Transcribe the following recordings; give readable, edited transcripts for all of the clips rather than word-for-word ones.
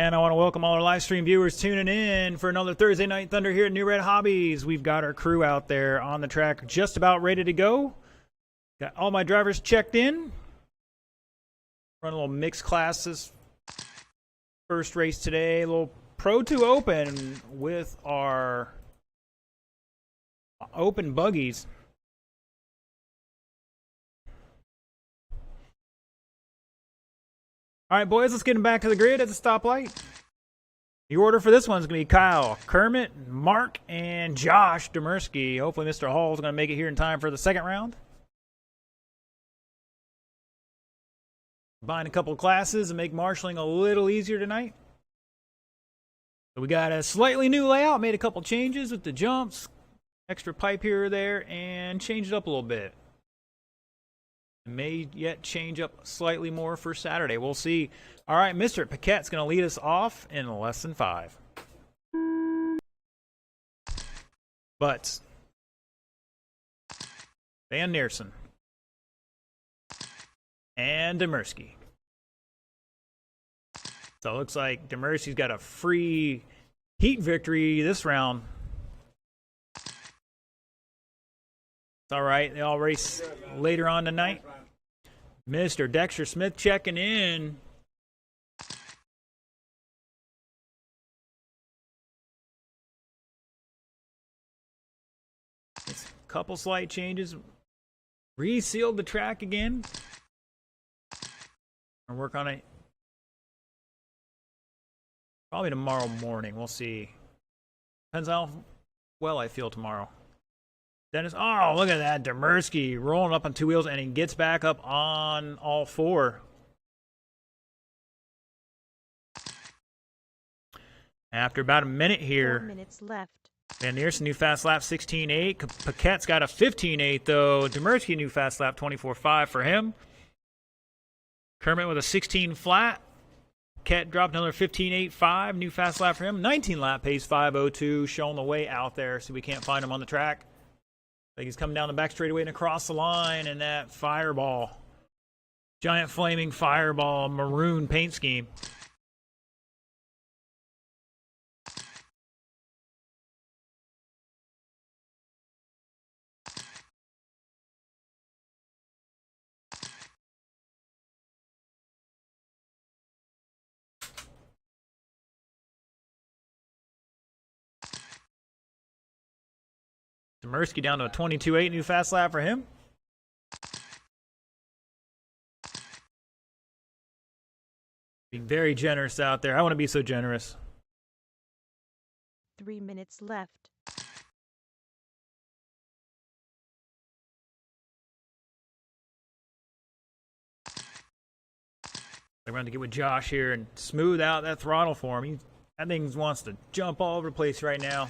And I want to welcome all our live stream viewers tuning in for another Thursday Night Thunder here at Newred Hobbies. We've got our crew out there on the track just about ready to go. Got all my drivers checked in. Run a little mixed classes. First race today, a little Pro 2 Open with our open buggies. All right, boys, let's get him back to the grid at the stoplight. The order for this one's going to be Kyle, Kermit, Mark, and Josh Demersky. Hopefully Mr. Hall is going to make it here in time for the second round. Buying a couple of classes and make marshalling a little easier tonight. So we got a slightly new layout, made a couple changes with the jumps, extra pipe here or there, and changed it up a little bit. May yet change up slightly more for Saturday. We'll see. All right, Mr. Paquette's going to lead us off in less than 5. Butts. Van Neersen. And Demersky. So it looks like Demersky's got a free heat victory this round. It's all right. They all race later on tonight. Mr. Dexter Smith checking in. It's a couple slight changes. Resealed the track again. I'll work on it probably tomorrow morning. We'll see. Depends how well I feel tomorrow. Dennis, oh, look at that. Demersky rolling up on 2 wheels, and he gets back up on all 4. After about a minute here. 4 minutes left. Van Neersen, new fast lap 16.8. Paquette's got a 15.8, though. Demersky, new fast lap 24.5 for him. Kermit with a 16 flat. Paquette dropped another 15.85. New fast lap for him. 19 lap pace 5.02. Showing the way out there, so we can't find him on the track. I think he's coming down the back straightaway and across the line, and that fireball. Giant flaming fireball, maroon paint scheme. Demersky down to a 22.8, new fast lap for him. Being very generous out there. I want to be so generous. 3 minutes left. They're going to get with Josh here and smooth out that throttle for him. That thing wants to jump all over the place right now.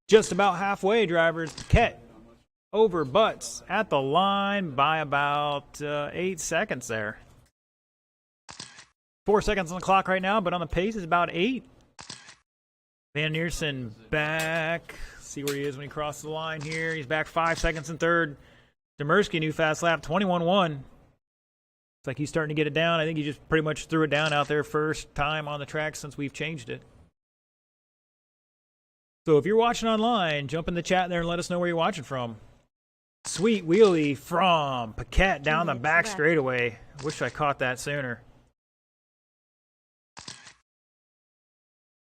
Just about halfway, drivers. Paquette over Butts at the line by about 8 seconds there. 4 seconds on the clock right now, but on the pace is about 8. Van Neersen back. See where he is when he crosses the line here. He's back 5 seconds in third. Demersky, new fast lap, 21.1. It's like he's starting to get it down. I think he just pretty much threw it down out there first time on the track since we've changed it. So if you're watching online, jump in the chat there and let us know where you're watching from. Sweet wheelie from Paquette down the back straightaway. Wish I caught that sooner.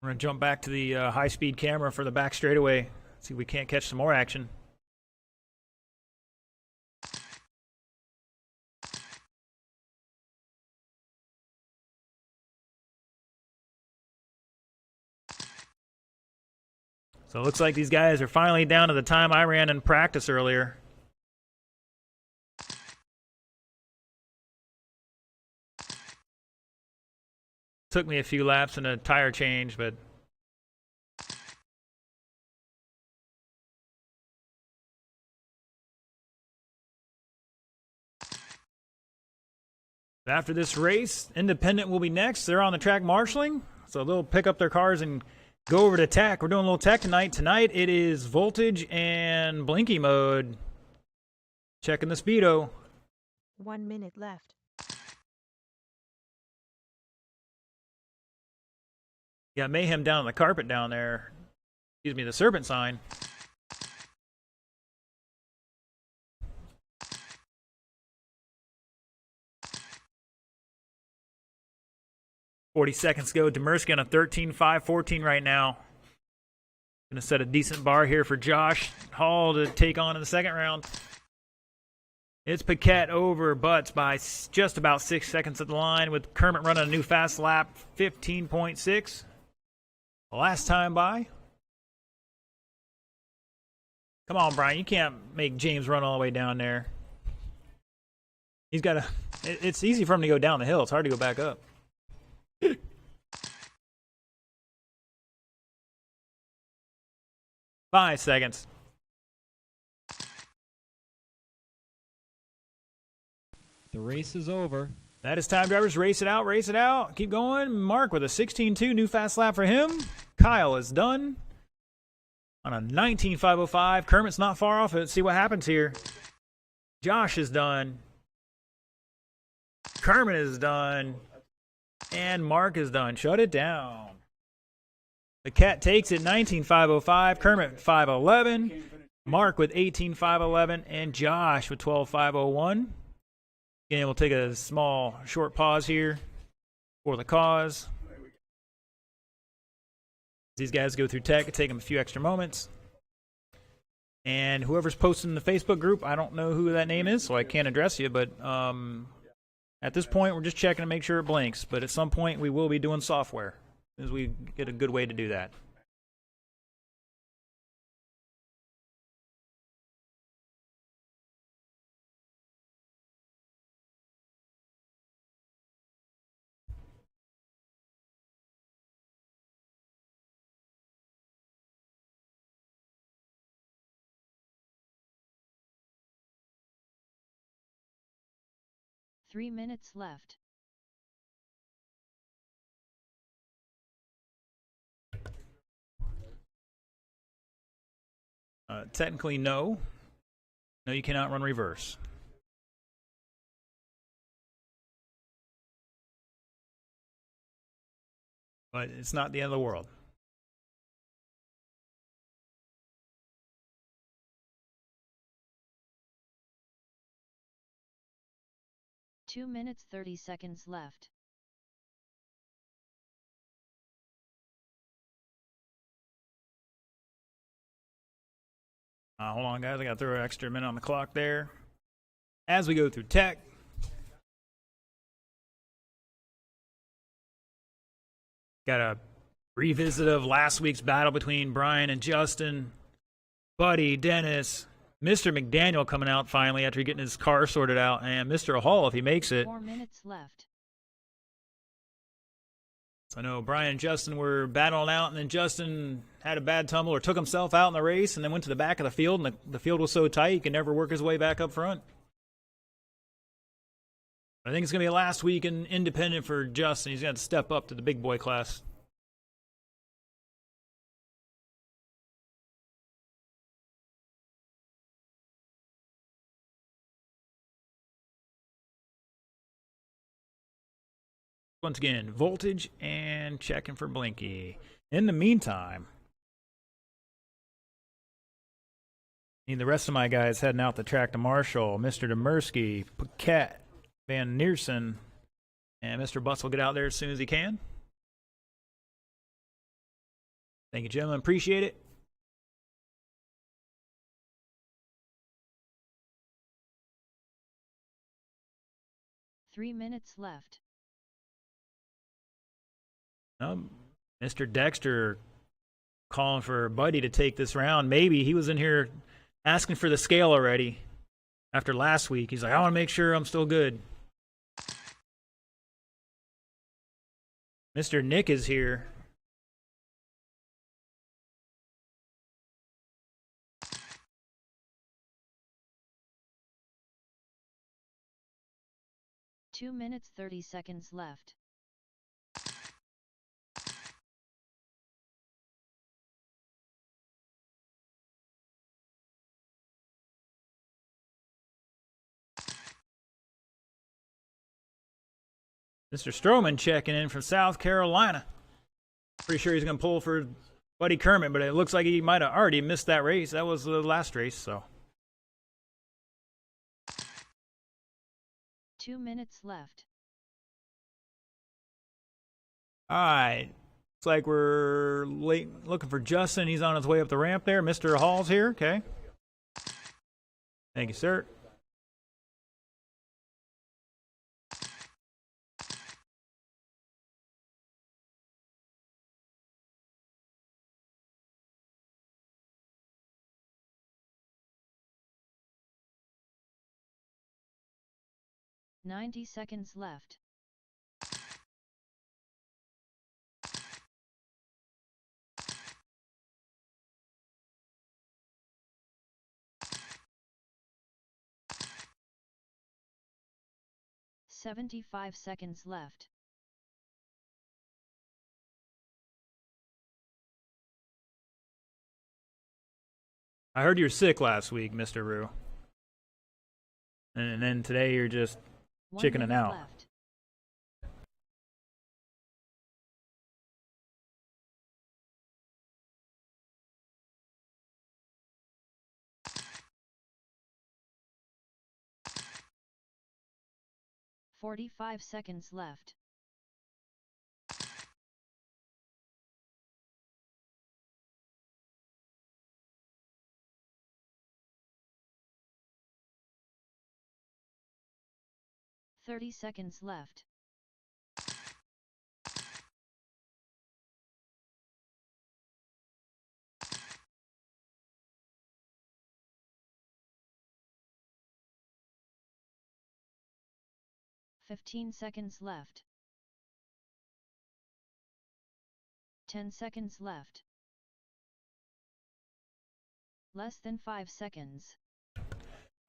We're going to jump back to the high-speed camera for the back straightaway. See if we can't catch some more action. So it looks like these guys are finally down to the time I ran in practice earlier. Took me a few laps and a tire change, but after this race, Independent will be next. They're on the track marshalling, so they'll pick up their cars and go over to tech. We're doing a little tech tonight. Tonight it is voltage and blinky mode. Checking the speedo. 1 minute left. Got mayhem down on the carpet down there. Excuse me, the serpent sign. $40 seconds go. Demersky on a 13-5-14 right now. Gonna set a decent bar here for Josh Hall to take on in the second round. It's Paquette over Butts by just about 6 seconds at the line, with Kermit running a new fast lap, 15.6. Last time by. Come on, Brian. You can't make James run all the way down there. He's got to... It's easy for him to go down the hill. It's hard to go back up. 5 seconds. The race is over. That is time, drivers. Race it out, race it out. Keep going. Mark with a 16.2, new fast lap for him. Kyle is done on a 19.505. Kermit's not far off it. Let's see what happens here. Josh is done. Kermit is done. And Mark is done. Shut it down. The Cat takes it, 19.505. Kermit 5.11. Mark with 18.511. And Josh with 12.501. Again, we'll take a small, short pause here for the cause. These guys go through tech. It'll take them a few extra moments. And whoever's posting in the Facebook group, I don't know who that name is, so I can't address you. But at this point, we're just checking to make sure it blinks. But at some point, we will be doing software, as we get a good way to do that. Three minutes left. Technically, no. No, you cannot run reverse. But it's not the end of the world. Two minutes 30 seconds left. Hold on, guys. I got to throw an extra minute on the clock there. As we go through tech, got a revisit of last week's battle between Brian and Justin. Buddy, Dennis, Mr. McDaniel coming out finally after getting his car sorted out, and Mr. Hall if he makes it. 4 minutes left. So I know Brian and Justin were battling out, and then Justin had a bad tumble or took himself out in the race and then went to the back of the field, and the field was so tight he could never work his way back up front. I think it's going to be a last week in independent for Justin. He's going to step up to the big boy class. Once again, voltage and checking for Blinky. In the meantime, need the rest of my guys heading out the track to Marshall. Mr. Demersky, Paquette, Van Neersen, and Mr. Butts will get out there as soon as he can. Thank you, gentlemen. Appreciate it. Three minutes left. Mr. Dexter calling for Buddy to take this round. Maybe he was in here asking for the scale already after last week. He's like, I want to make sure I'm still good. Mr. Nick is here. Two minutes 30 seconds left. Mr. Stroman checking in from South Carolina. Pretty sure he's going to pull for Buddy Kermit, but it looks like he might have already missed that race. That was the last race, so. 2 minutes left. All right. Looks like we're looking for Justin. He's on his way up the ramp there. Mr. Hall's here. Okay. Thank you, sir. Ninety seconds left. "75 seconds left. I heard you were sick last week, Mr. Rue. And then today you're just 1 chickening minute out. left. "45 seconds left. "30 seconds left. "15 seconds left. 10 seconds left. Less than 5 seconds.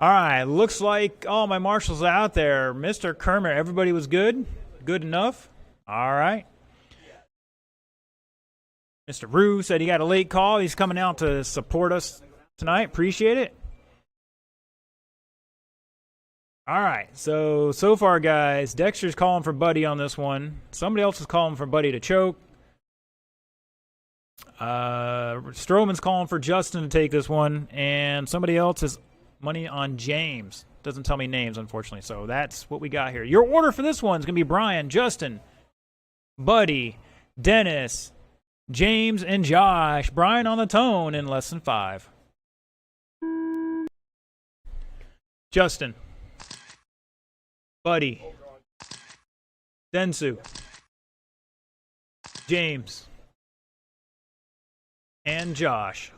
All right, looks like all my marshals are out there. Mr. Kermit, everybody was good? Good enough? All right. Mr. Rue said he got a late call. He's coming out to support us tonight. Appreciate it. All right, so far, guys, Dexter's calling for Buddy on this one. Somebody else is calling for Buddy to choke. Stroman's calling for Justin to take this one, and somebody else is money on James. Doesn't tell me names, unfortunately, so that's what we got here. Your order for this one is going to be Brian, Justin, Buddy, Dennis, James, and Josh. Brian on the tone in less than 5. Justin, Buddy, Densu, James, and Josh.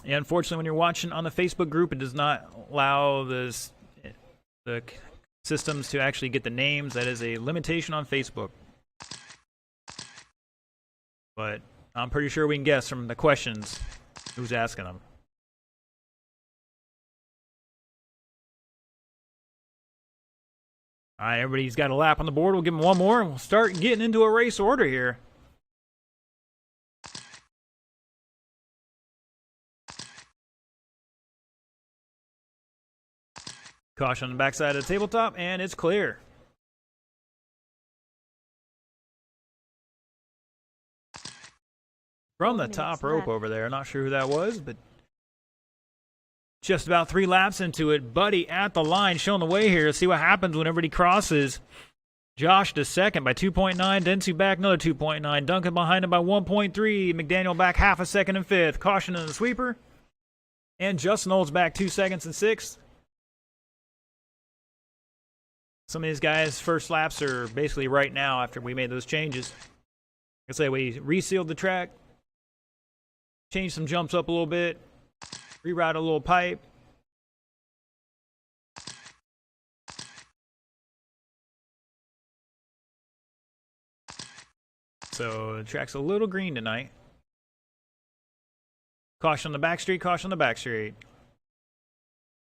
And unfortunately, when you're watching on the Facebook group, it does not allow the systems to actually get the names. That is a limitation on Facebook. But I'm pretty sure we can guess from the questions who's asking them. All right, everybody's got a lap on the board. We'll give them one more, and we'll start getting into a race order here. Caution on the backside of the tabletop, and it's clear. From the top rope over there. Not sure who that was, but just about 3 laps into it. Buddy at the line, showing the way here. See what happens when everybody crosses. Josh to second by 2.9. Dentsu back another 2.9. Duncan behind him by 1.3. McDaniel back half a second in 5th. Caution in the sweeper. And Justin holds back 2 seconds in 6th. Some of these guys' first laps are basically right now after we made those changes. I say we resealed the track, changed some jumps up a little bit, rerouted a little pipe. So the track's a little green tonight. Caution on the back street, caution on the back street.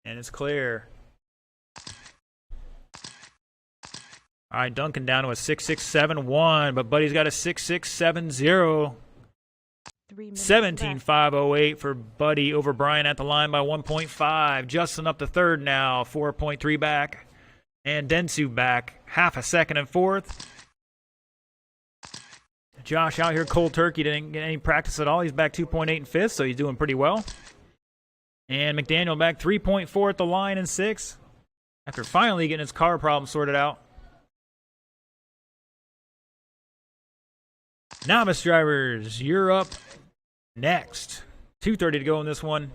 And it's clear. All right, Duncan down to a 6.671, but Buddy's got a 6.670. 3 minutes 17.508 for Buddy over Brian at the line by 1.5. Justin up to third now, 4.3 back. And Densu back half a second in fourth. Josh out here cold turkey, didn't get any practice at all. He's back 2.8 in fifth, so he's doing pretty well. And McDaniel back 3.4 at the line in sixth after finally getting his car problem sorted out. Novice drivers, you're up next. 2:30 to go in this one.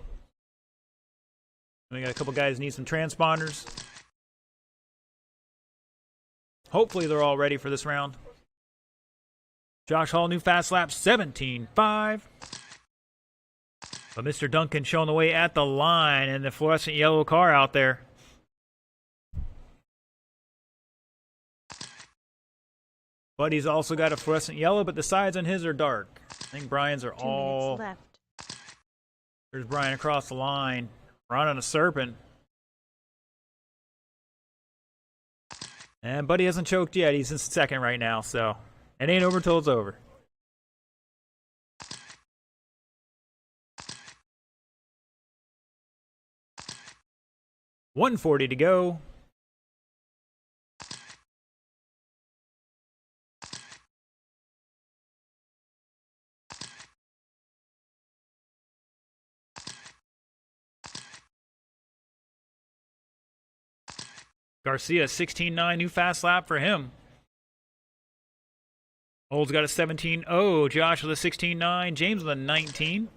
We got a couple guys need some transponders. Hopefully they're all ready for this round. Josh Hall, new fast lap, 17.5. But Mr. Duncan showing the way at the line in the fluorescent yellow car out there. Buddy's also got a fluorescent yellow, but the sides on his are dark. I think Brian's are 2 all... minutes left. There's Brian across the line. Running a serpent. And Buddy hasn't choked yet. He's in second right now, so it ain't over till it's over. $140 to go. Garcia, 16.9, new fast lap for him. Old's got a 17.0. Josh with a 16.9. James with a 19.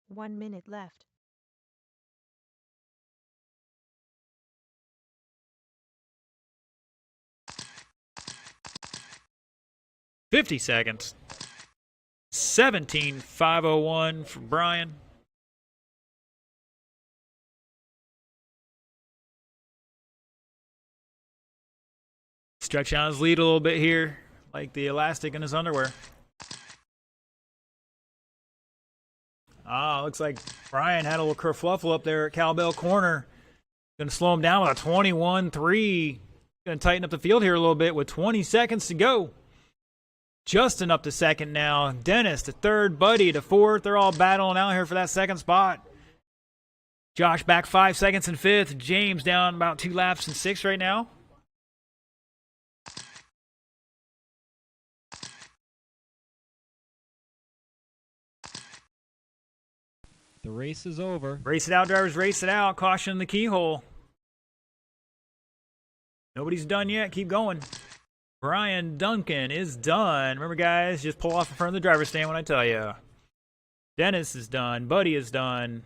One minute left. $50 seconds. 17.501 for Brian. Stretch out his lead a little bit here, like the elastic in his underwear. Looks like Brian had a little kerfluffle up there at Cowbell Corner. Going to slow him down with a 21.3. Going to tighten up the field here a little bit with 20 seconds to go. Justin up to second now. Dennis to third. Buddy to fourth. They're all battling out here for that second spot. Josh back 5 seconds in fifth. James down about 2 laps in sixth right now. The race is over. Race it out, drivers. Race it out. Caution in the keyhole. Nobody's done yet. Keep going. Brian Duncan is done. Remember, guys, just pull off in front of the driver's stand when I tell you. Dennis is done. Buddy is done.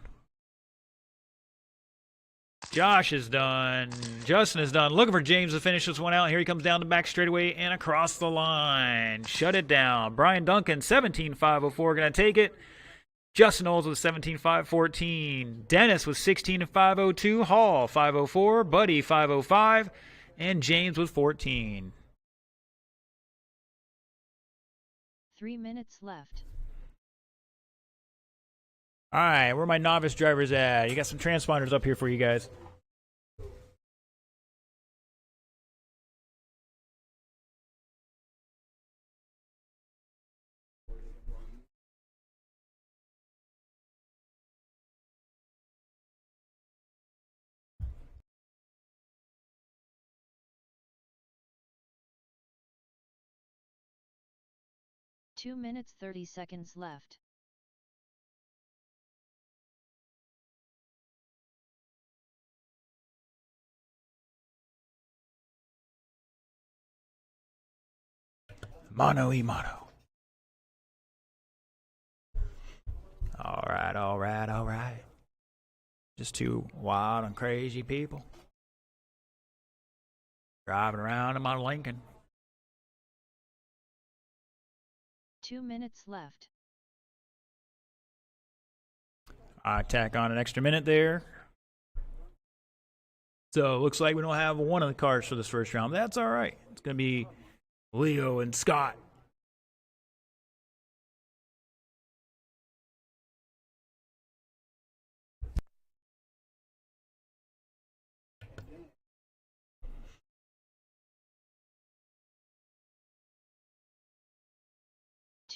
Josh is done. Justin is done. Looking for James to finish this one out. Here he comes down the back straightaway and across the line. Shut it down. Brian Duncan, 17.504, going to take it. Justin Knowles with 17.514. Dennis with 16.502. Hall, 504. Buddy, 505. And James with 14. 3 minutes left. All right, where are my novice drivers at? You got some transponders up here for you guys. Two minutes 30 seconds left. Mono e mono. All right, all right, all right. Just two wild and crazy people driving around in my Lincoln. 2 minutes left. I tack on an extra minute there. So it looks like we don't have one of the cars for this first round. That's all right. It's going to be Leo and Scott.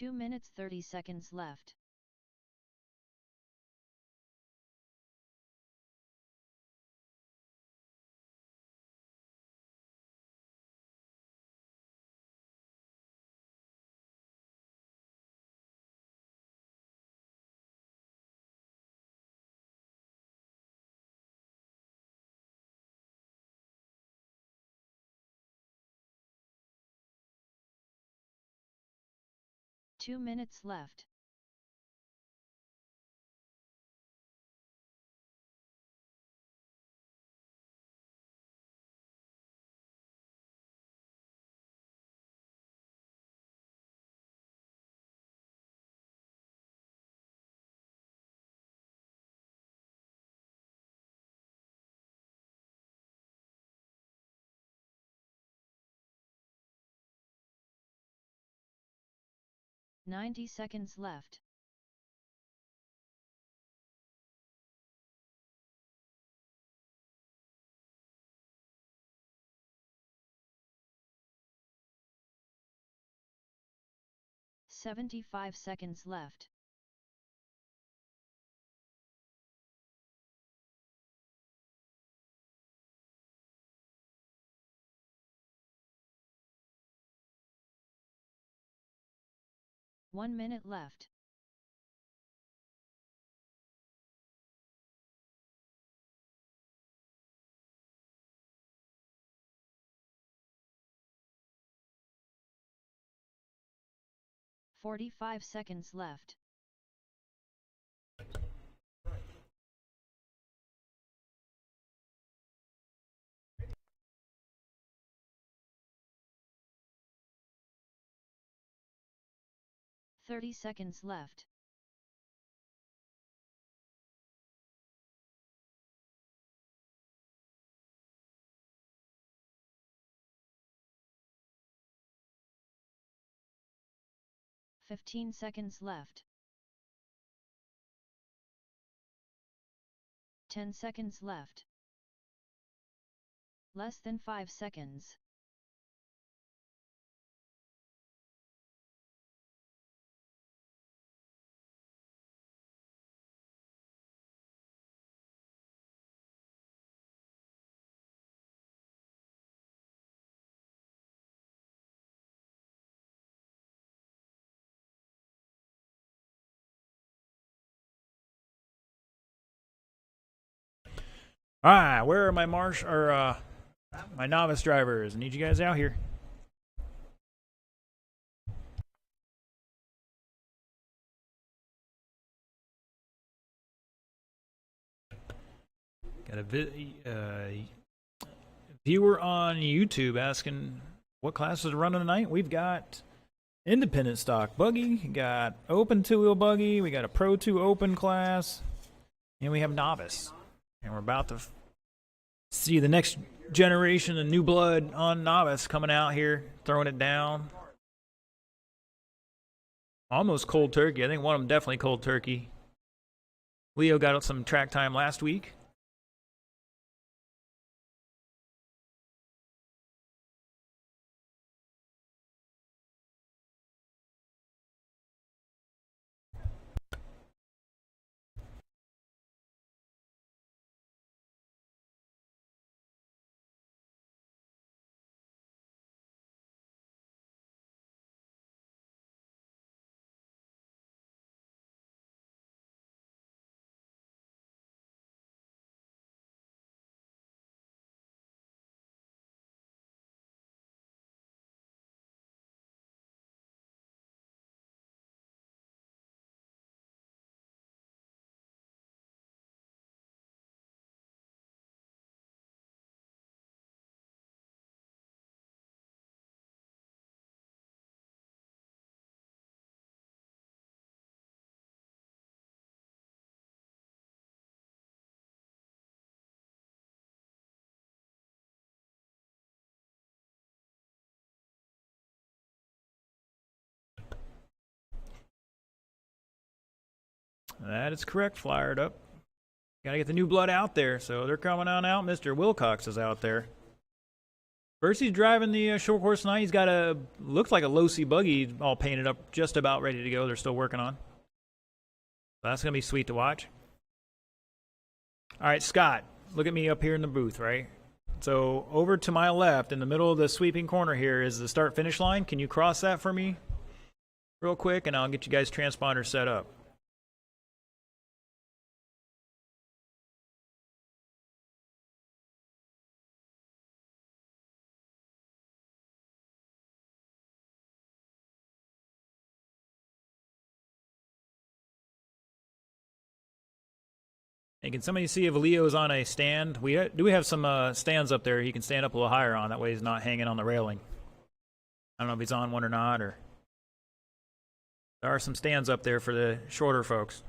2 minutes 30 seconds left. Two minutes left. "90 seconds left. "75 seconds left. "1 minute left. "45 seconds left. "30 seconds left. "15 seconds left. 10 seconds left. Less than 5 seconds. All right, where are my my novice drivers? I need you guys out here. Got a viewer on YouTube asking what classes are running tonight. We've got independent stock buggy, got open two-wheel buggy, we got a Pro 2 open class, and we have novice. And we're about to see the next generation of new blood on novice coming out here, throwing it down. Almost cold turkey. I think one of them definitely cold turkey. Leo got some track time last week. That is correct, Flyered up. Got to get the new blood out there, so they're coming on out. Mr. Wilcox is out there. First, he's driving the short course 9. He's got a, looks like a low C buggy all painted up, just about ready to go. They're still working on. That's going to be sweet to watch. All right, Scott, look at me up here in the booth, right? So over to my left, in the middle of the sweeping corner here, is the start-finish line. Can you cross that for me real quick, and I'll get you guys transponders set up. And can somebody see if Leo's on a stand? We have some stands up there he can stand up a little higher on. That way he's not hanging on the railing. I don't know if he's on one or not. Or there are some stands up there for the shorter folks.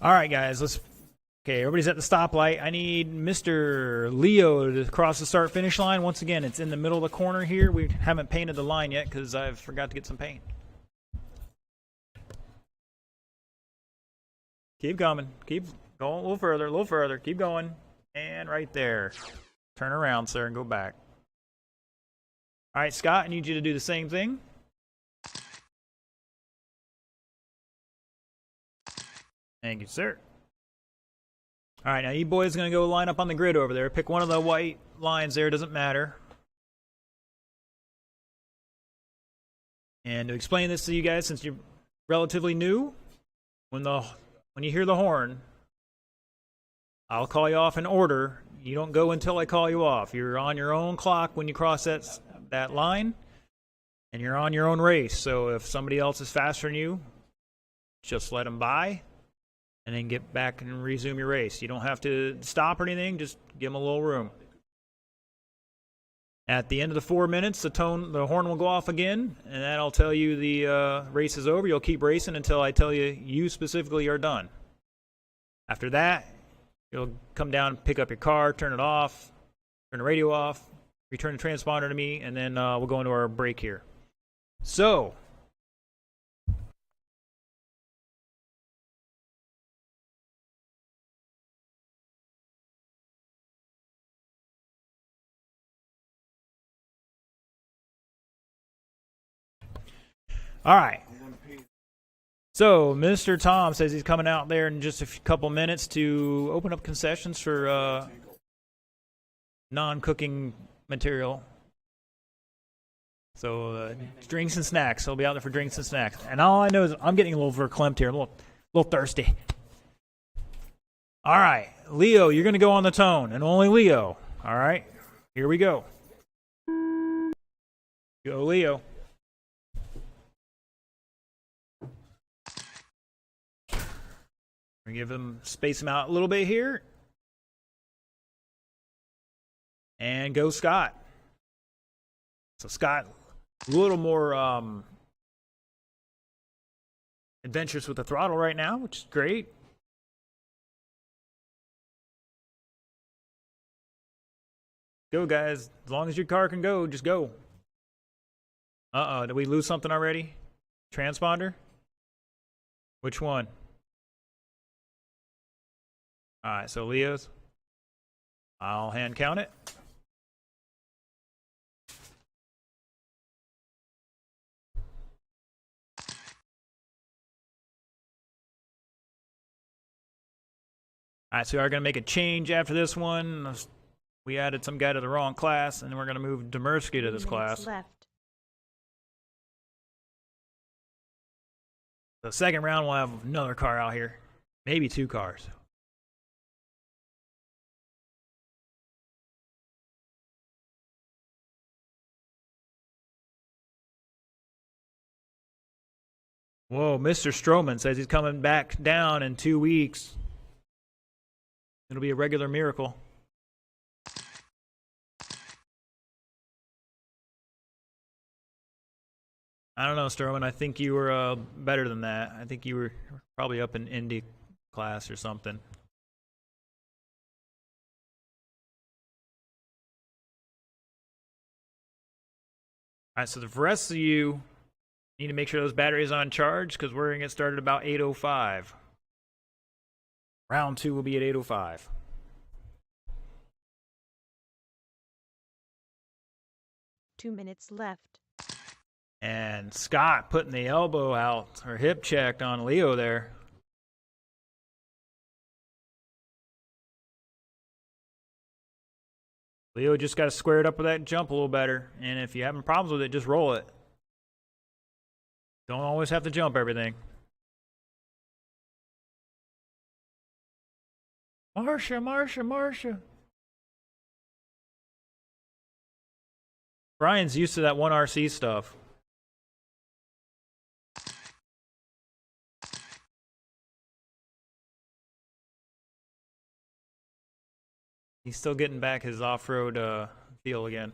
All right, guys, okay, everybody's at the stoplight. I need Mr. Leo to cross the start-finish line. Once again, it's in the middle of the corner here. We haven't painted the line yet because I forgot to get some paint. Keep coming. Keep going a little further. Keep going. And right there. Turn around, sir, and go back. All right, Scott, I need you to do the same thing. Thank you, sir. All right, now you boys going to go line up on the grid over there. Pick one of the white lines there. Doesn't matter. And to explain this to you guys, since you're relatively new, when you hear the horn, I'll call you off in order. You don't go until I call you off. You're on your own clock when you cross that line, and you're on your own race. So if somebody else is faster than you, just let them by. And then get back and resume your race. You don't have to stop or anything. Just give them a little room. At the end of the 4 minutes, the horn will go off again, and that'll tell you the race is over. You'll keep racing until I tell you specifically are done. After that, you'll come down, pick up your car, turn it off, turn the radio off, return the transponder to me, and then we'll go into our break here. So, all right. So, Mr. Tom says he's coming out there in just a couple minutes to open up concessions for non-cooking material. So, drinks and snacks. He'll be out there for drinks and snacks. And all I know is I'm getting a little verklempt here, a little thirsty. All right, Leo, you're going to go on the tone, and only Leo. All right, here we go. Go, Leo. Give him, space him out a little bit here. And go Scott. So Scott, a little more adventurous with the throttle right now, which is great. Go, guys. As long as your car can go, just go. Uh-oh, did we lose something already? Transponder? Which one? All right, so Leo's. I'll hand count it. All right, so we are going to make a change after this one. We added some guy to the wrong class, and we're going to move Demersky to this class. Left. The second round, we'll have another car out here. Maybe 2 cars. Whoa, Mr. Stroman says he's coming back down in 2 weeks. It'll be a regular miracle. I don't know, Stroman. I think you were better than that. I think you were probably up in Indy class or something. All right, so the rest of you need to make sure those batteries are on charge because we're going to get started about 8:05. Round 2 will be at 8:05. Two minutes left. And Scott putting the elbow out, or hip checked on Leo there. Leo just got to square it up with that jump a little better. And if you're having problems with it, just roll it. Don't always have to jump everything. Marsha. Brian's used to that 1RC stuff. He's still getting back his off-road feel again.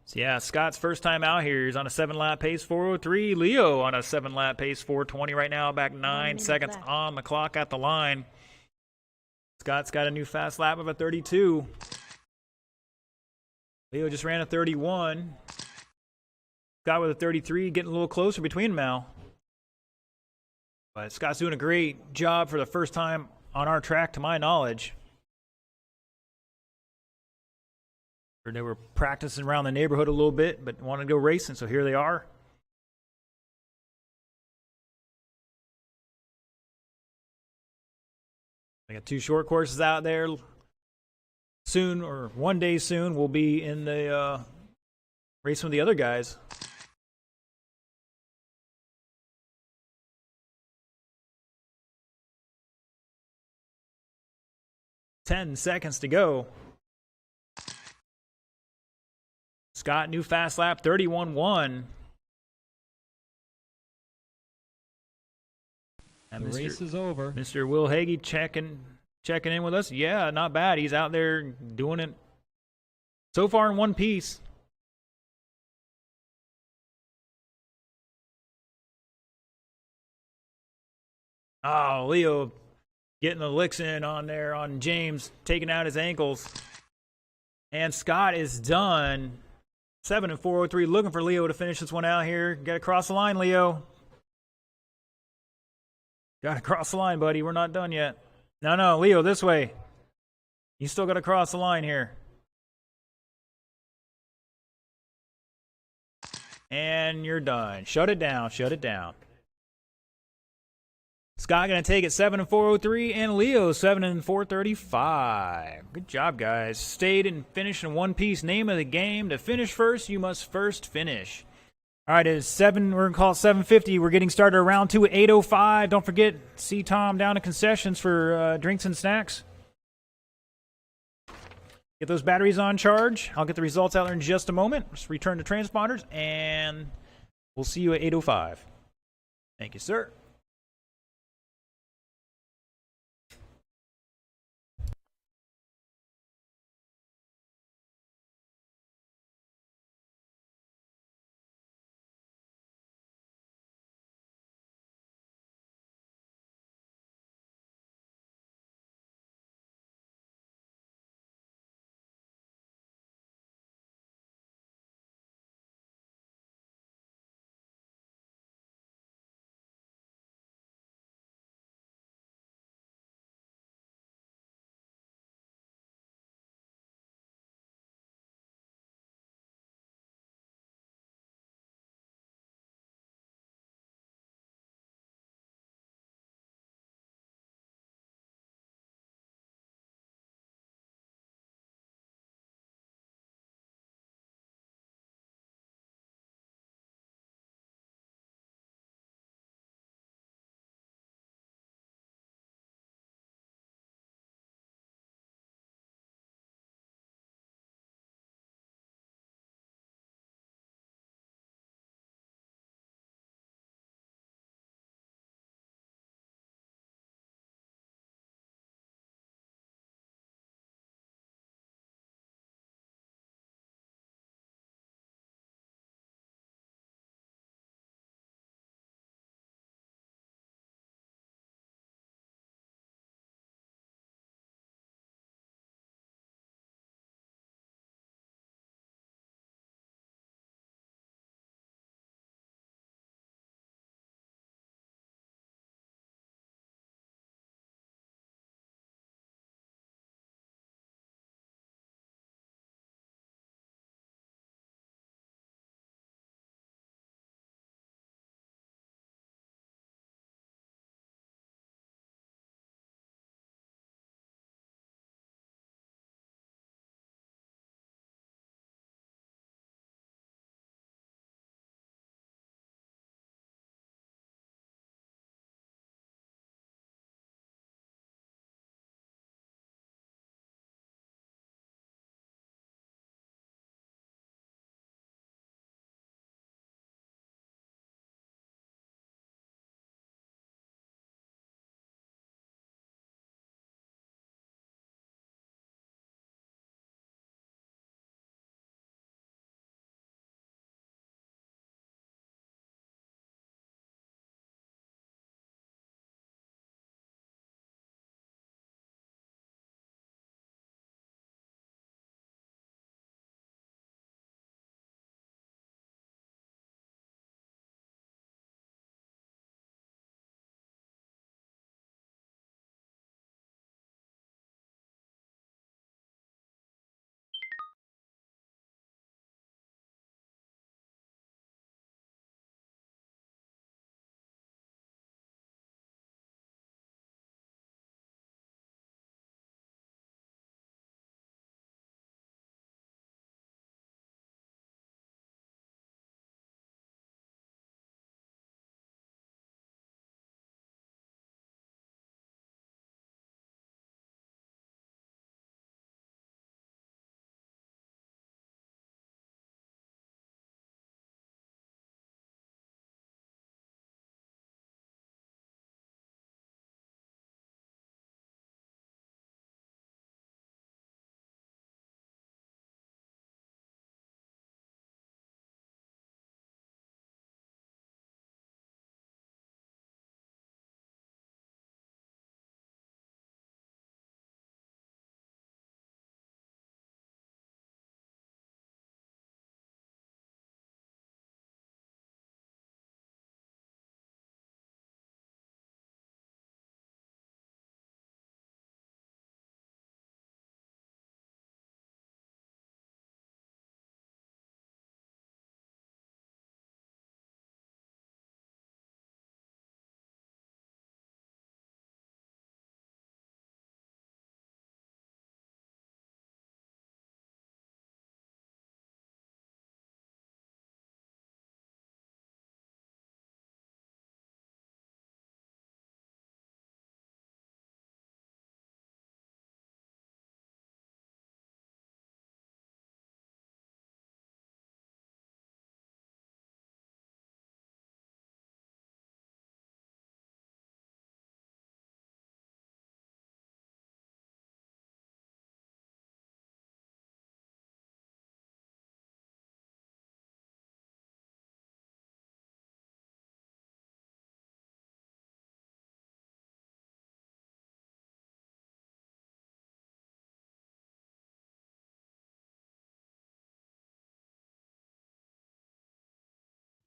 So yeah, Scott's first time out here. He's on a 7-lap pace, 4:03. Leo on a 7-lap pace, 4:20 right now. Back 9 seconds left. on the clock at the line. Scott's got a new fast lap of a 32. Leo just ran a 31. Scott with a 33, getting a little closer between them now. But Scott's doing a great job for the first time on our track, to my knowledge. They were practicing around the neighborhood a little bit, but wanted to go racing, so here they are. They got 2 short courses out there. Soon, or one day soon, we'll be in the racing with the other guys. Ten seconds to go. Scott, new fast lap, 31-1. The race is over. Mr. Will Hagee checking in with us. Yeah, not bad. He's out there doing it so far in one piece. Oh, Leo getting the licks in on there on James, taking out his ankles. And Scott is done. 7 and 4:03. Looking for Leo to finish this one out here. Got to cross the line, Leo. Got to cross the line, buddy. We're not done yet. No, Leo, this way. You still got to cross the line here. And you're done. Shut it down. Scott going to take it 7 and 4:03, and Leo 7 and 4:35. Good job, guys. Stayed and finished in one piece. Name of the game: to finish first, you must first finish. All right, it's 7. We're going to call it 7:50. We're getting started around 2 at 8:05. Don't forget, see Tom down at concessions for drinks and snacks. Get those batteries on charge. I'll get the results out there in just a moment. Just return to transponders, and we'll see you at 8:05. Thank you, sir.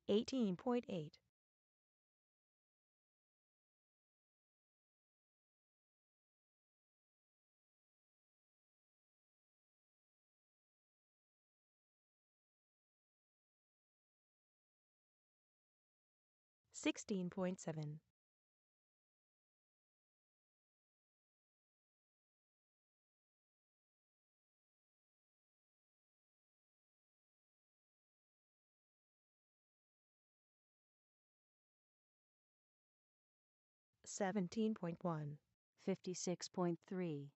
18.8. 16.7. 17.1. 56.3.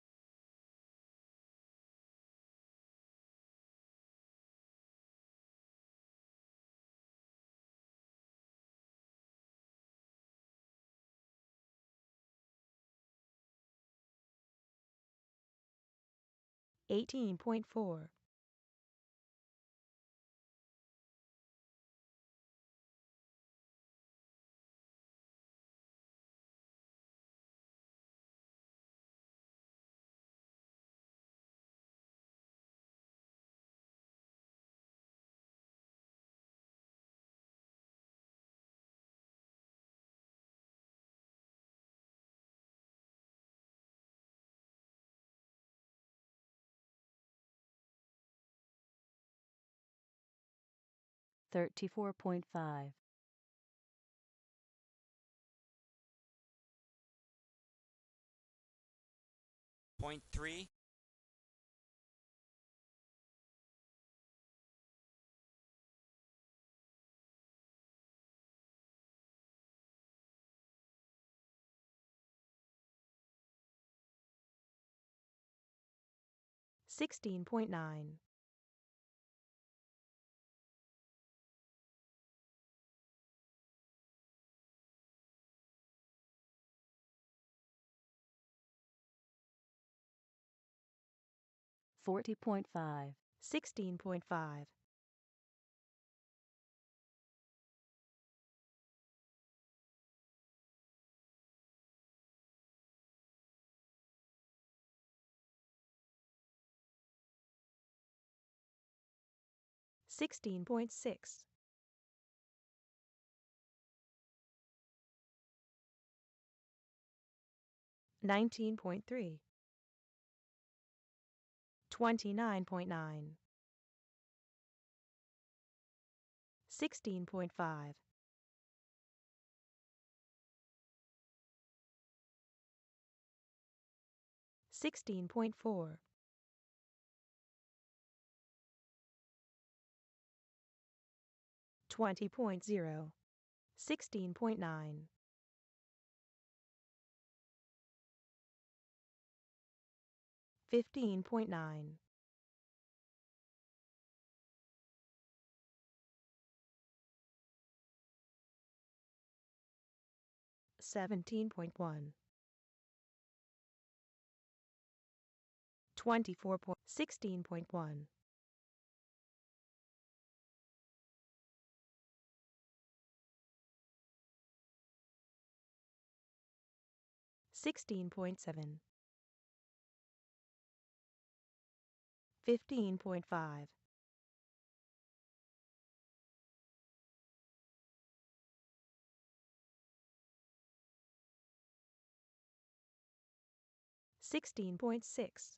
18.4. 34.5. 0.3. 16.9. 40.5. 16.5. 16.6. 19.3. 29.9. 16.5. 16.4. 20.0. 16.9. 15.9. 17.1. 16.1. 16.7. 15.5. 16.6.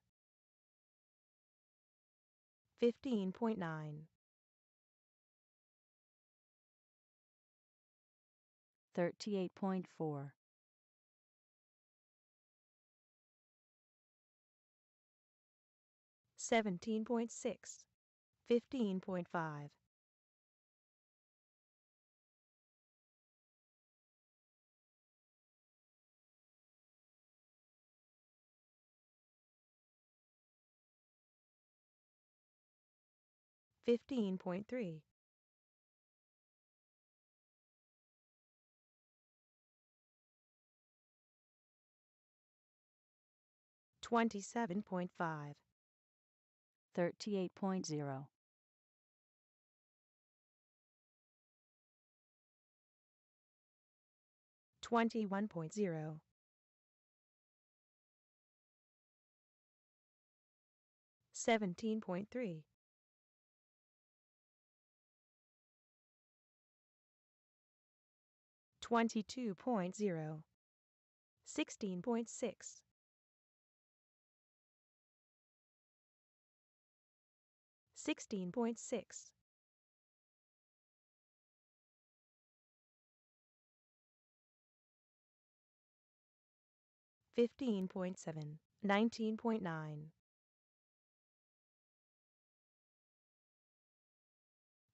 15.9. 38.4. 17.6. 15.5. 15.3. 27.5. 38.0. 21.0. 17.3. 22.0, 16.6, 16.6, 15.7, 19.9,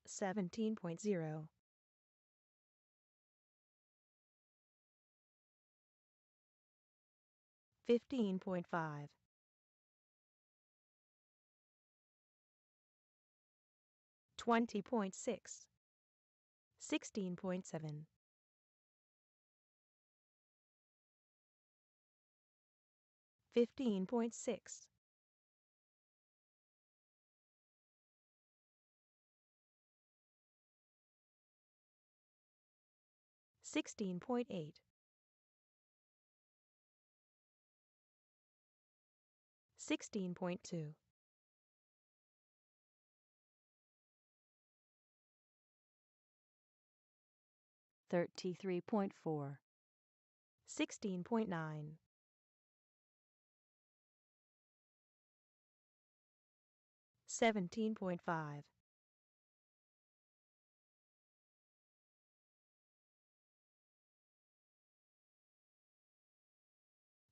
17.0, 15.5, 20.6, 16.7, 15.6, 16.8, 16.2, 33.4, 16.9, 17.5,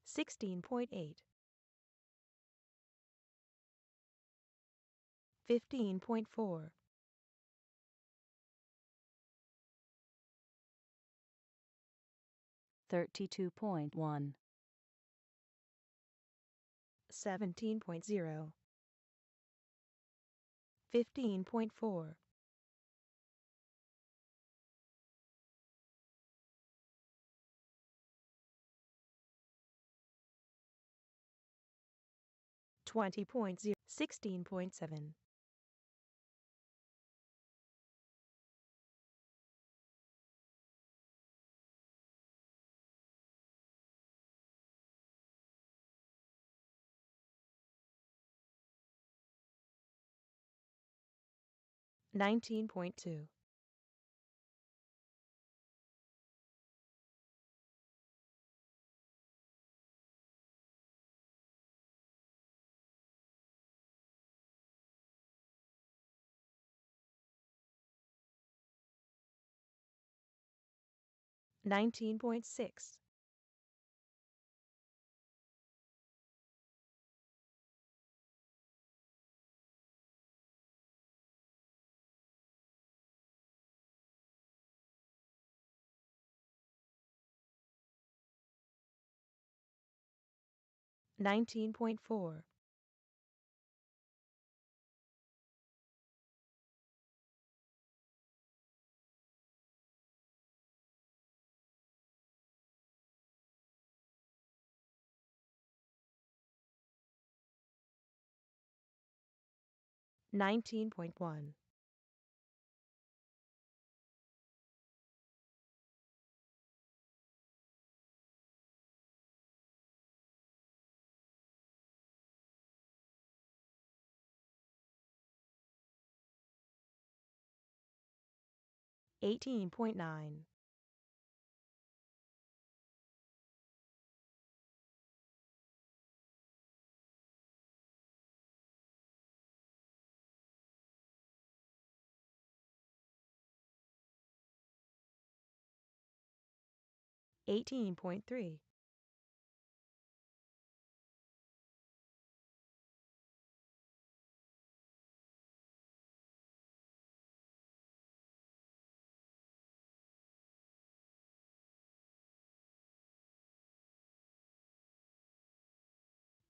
16.8, 15.4, 32.1, 17.0, 15.4, 20.0, 16.7, 19.2, 19.6, 19.4, 19.1, 18.9, 18.3,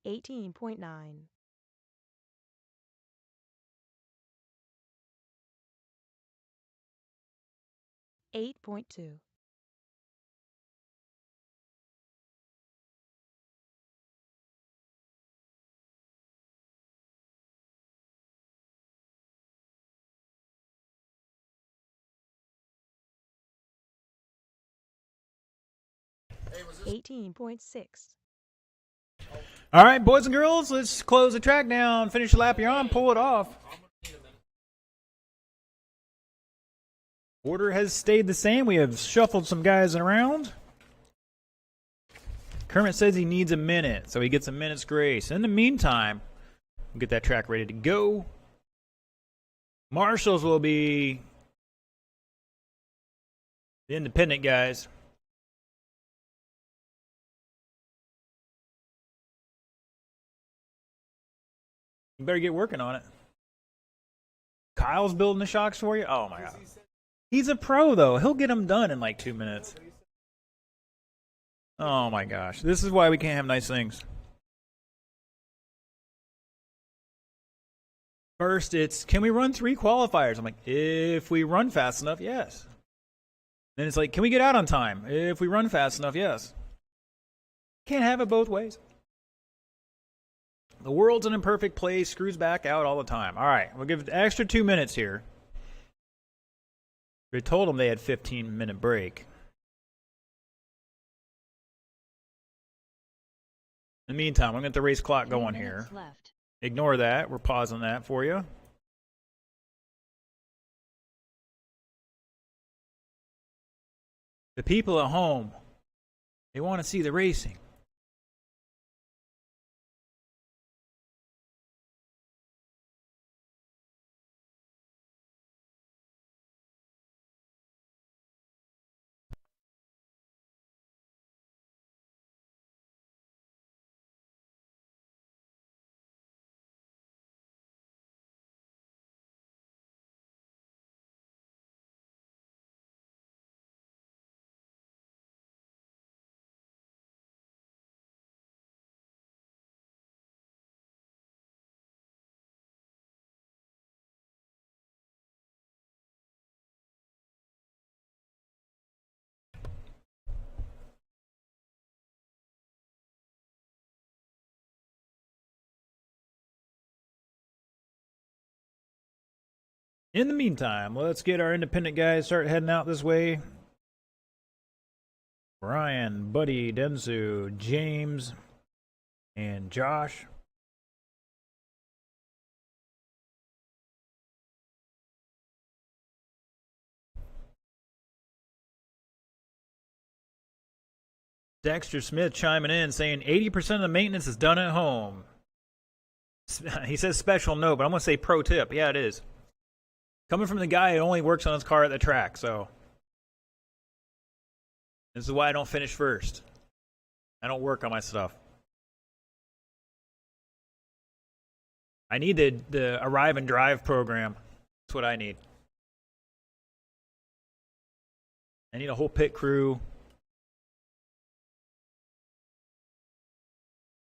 18.9, 8.2, 18.6. All right, boys and girls, let's close the track down. Finish the lap you're on. Pull it off. Order has stayed the same. We have shuffled some guys around. Kermit says he needs a minute, so he gets a minute's grace. In the meantime, we'll get that track ready to go. Marshals will be the independent guys. You better get working on it. Kyle's building the shocks for you? Oh, my God. He's a pro, though. He'll get them done in like 2 minutes. Oh, my gosh. This is why we can't have nice things. First, it's, can we run 3 qualifiers? I'm like, if we run fast enough, yes. Then it's like, can we get out on time? If we run fast enough, yes. Can't have it both ways. The world's an imperfect place, screws back out all the time. All right, we'll give it the extra 2 minutes here. We told them they had 15-minute break. In the meantime, I'm going to get the race clock going here. Left. Ignore that. We're pausing that for you. The people at home, they want to see the racing. In the meantime, let's get our independent guys start heading out this way. Brian, Buddy, Densu, James, and Josh. Dexter Smith chiming in saying 80% of the maintenance is done at home. He says special note, but I'm going to say pro tip. Yeah, it is. Coming from the guy who only works on his car at the track, so. This is why I don't finish first. I don't work on my stuff. I need the arrive and drive program. That's what I need. I need a whole pit crew.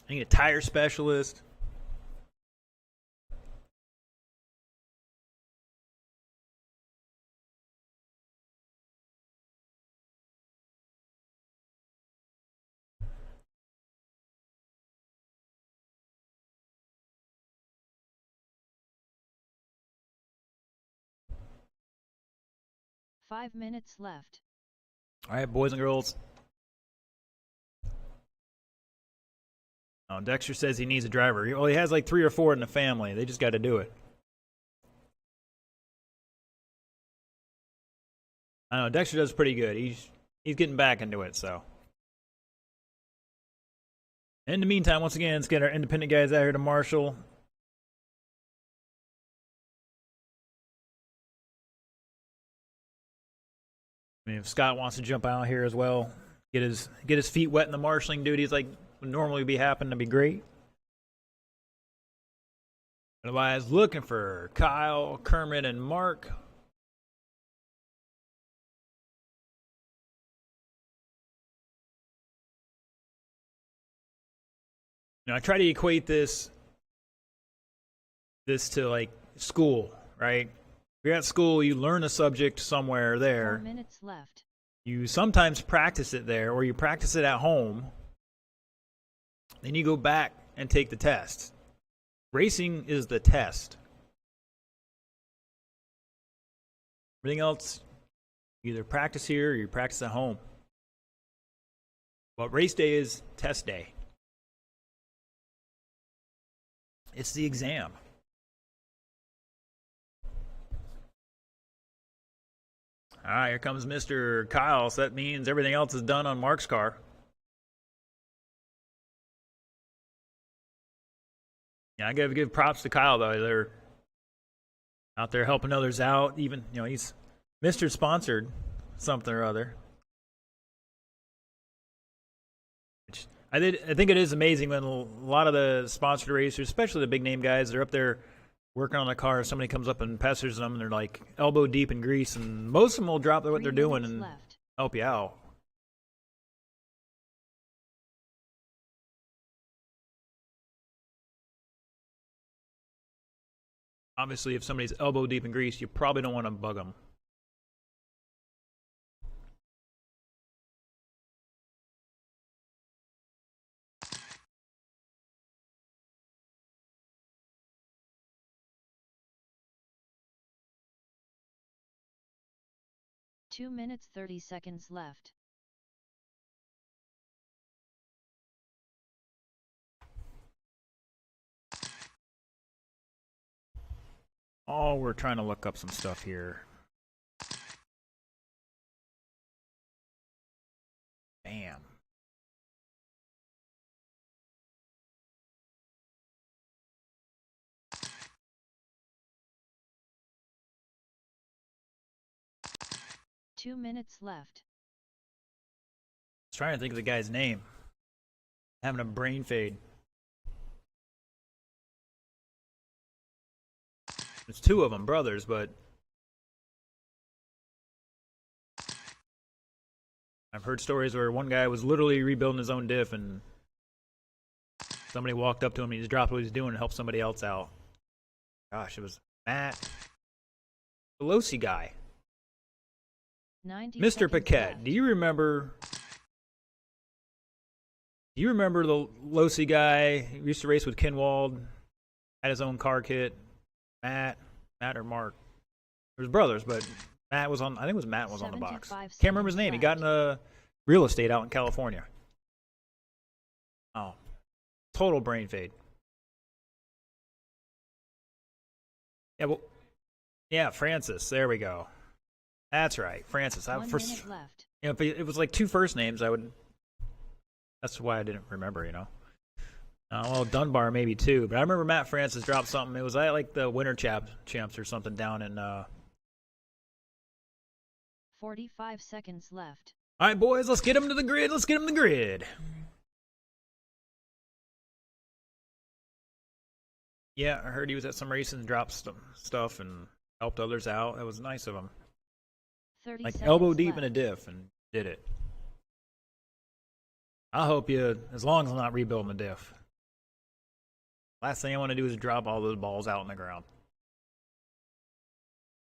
I need a tire specialist. Five minutes left. All right, boys and girls. Oh, Dexter says he needs a driver. Well, he has like 3 or 4 in the family. They just got to do it. I know Dexter does pretty good. He's getting back into it. So, in the meantime, once again, let's get our independent guys out here to Marshall. I mean, if Scott wants to jump out here as well, get his feet wet in the marshalling duties like would normally be happening, that'd be great. Otherwise, looking for Kyle, Kermit, and Mark. You know, I try to equate this to like school, right? If you're at school, you learn a subject somewhere there. 4 minutes left. You sometimes practice it there, or you practice it at home. Then you go back and take the test. Racing is the test. Everything else, you either practice here or you practice at home. But race day is test day. It's the exam. All right, here comes Mr. Kyle. So that means everything else is done on Mark's car. Yeah, I gotta give props to Kyle though. They're out there helping others out. Even he's Mr. Sponsored something or other. I think it is amazing when a lot of the sponsored racers, especially the big name guys, they're up there working on a car. Somebody comes up and pesters them, and they're like elbow deep in grease, and most of them will drop what they're doing and help you out. Obviously, if somebody's elbow deep in grease, you probably don't want to bug them. Two minutes 30 seconds left. Oh, we're trying to look up some stuff here. Damn. Two minutes left. I was trying to think of the guy's name. Having a brain fade. There's two of them, brothers, but I've heard stories where one guy was literally rebuilding his own diff and somebody walked up to him and he just dropped what he's doing and helped somebody else out. Gosh, it was Matt. The Pelosi guy. Mr. Paquette, do you remember the Losi guy? He used to race with Kinwald, had his own car kit. Matt or Mark. It was brothers, but Matt was on. I think it was Matt was on the box. Can't remember his name. He got into real estate out in California. Oh, total brain fade. Yeah, well, yeah, Francis. There we go. That's right, Francis. 1 minute left. If it was like two first names, I would. That's why I didn't remember. Well, Dunbar maybe too, but I remember Matt Francis dropped something. It was like the Winter Champs or something down in. 45 seconds left. All right, boys, let's get him to the grid. Yeah, I heard he was at some races and dropped some stuff and helped others out. That was nice of him. 30 like seconds elbow deep left. in a diff and did it. I'll help you as long as I'm not rebuilding the diff. Last thing I want to do is drop all those balls out on the ground.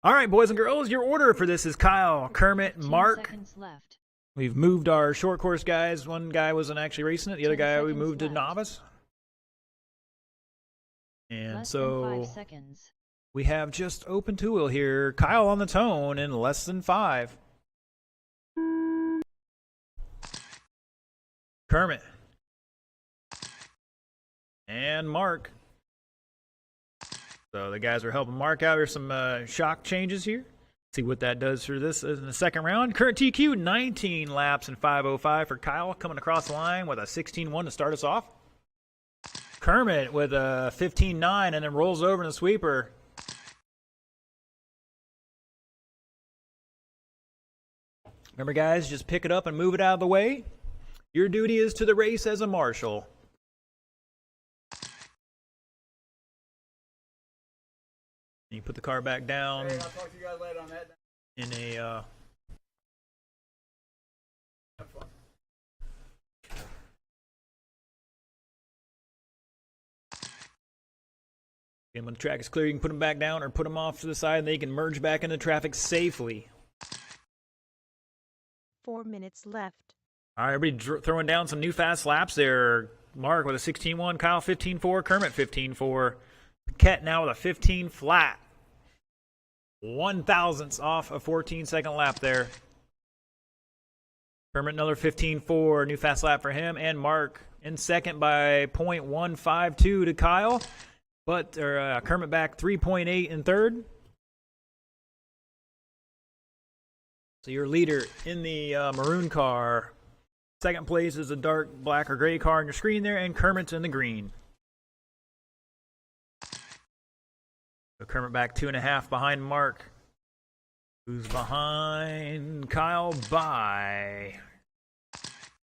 All right, boys and girls, your order for this is Kyle, Kermit, 10 Mark. seconds left. We've moved our short course guys. One guy wasn't actually racing it. The other 10 guy we seconds moved to left. novice. And Less than 5 so seconds. we have just open two wheel here. Kyle on the tone in less than 5. Kermit. And Mark. So the guys are helping Mark out. Here's some shock changes here. See what that does for this in the second round. Current TQ, 19 laps and 5:05 for Kyle, coming across the line with a 16-1 to start us off. Kermit with a 15-9 and then rolls over in the sweeper. Remember, guys, just pick it up and move it out of the way. Your duty is to the race as a marshal. You put the car back down. Hey, I'll talk to you guys later on that. In a Have fun. and when the track is clear, you can put them back down or put them off to the side and they can merge back into traffic safely. 4 minutes left. All right, everybody throwing down some new fast laps there. Mark with a 16-1, Kyle 15-4, Kermit 15-4. Paquette now with a 15 flat. 1/1000ths off a 14-second lap there. Kermit another 15-4, new fast lap for him. And Mark in second by 0.152 to Kyle. But Kermit back 3.8 in third. So your leader in the maroon car. Second place is a dark black or gray car on your screen there, and Kermit's in the green. So Kermit back 2.5 behind Mark, who's behind Kyle by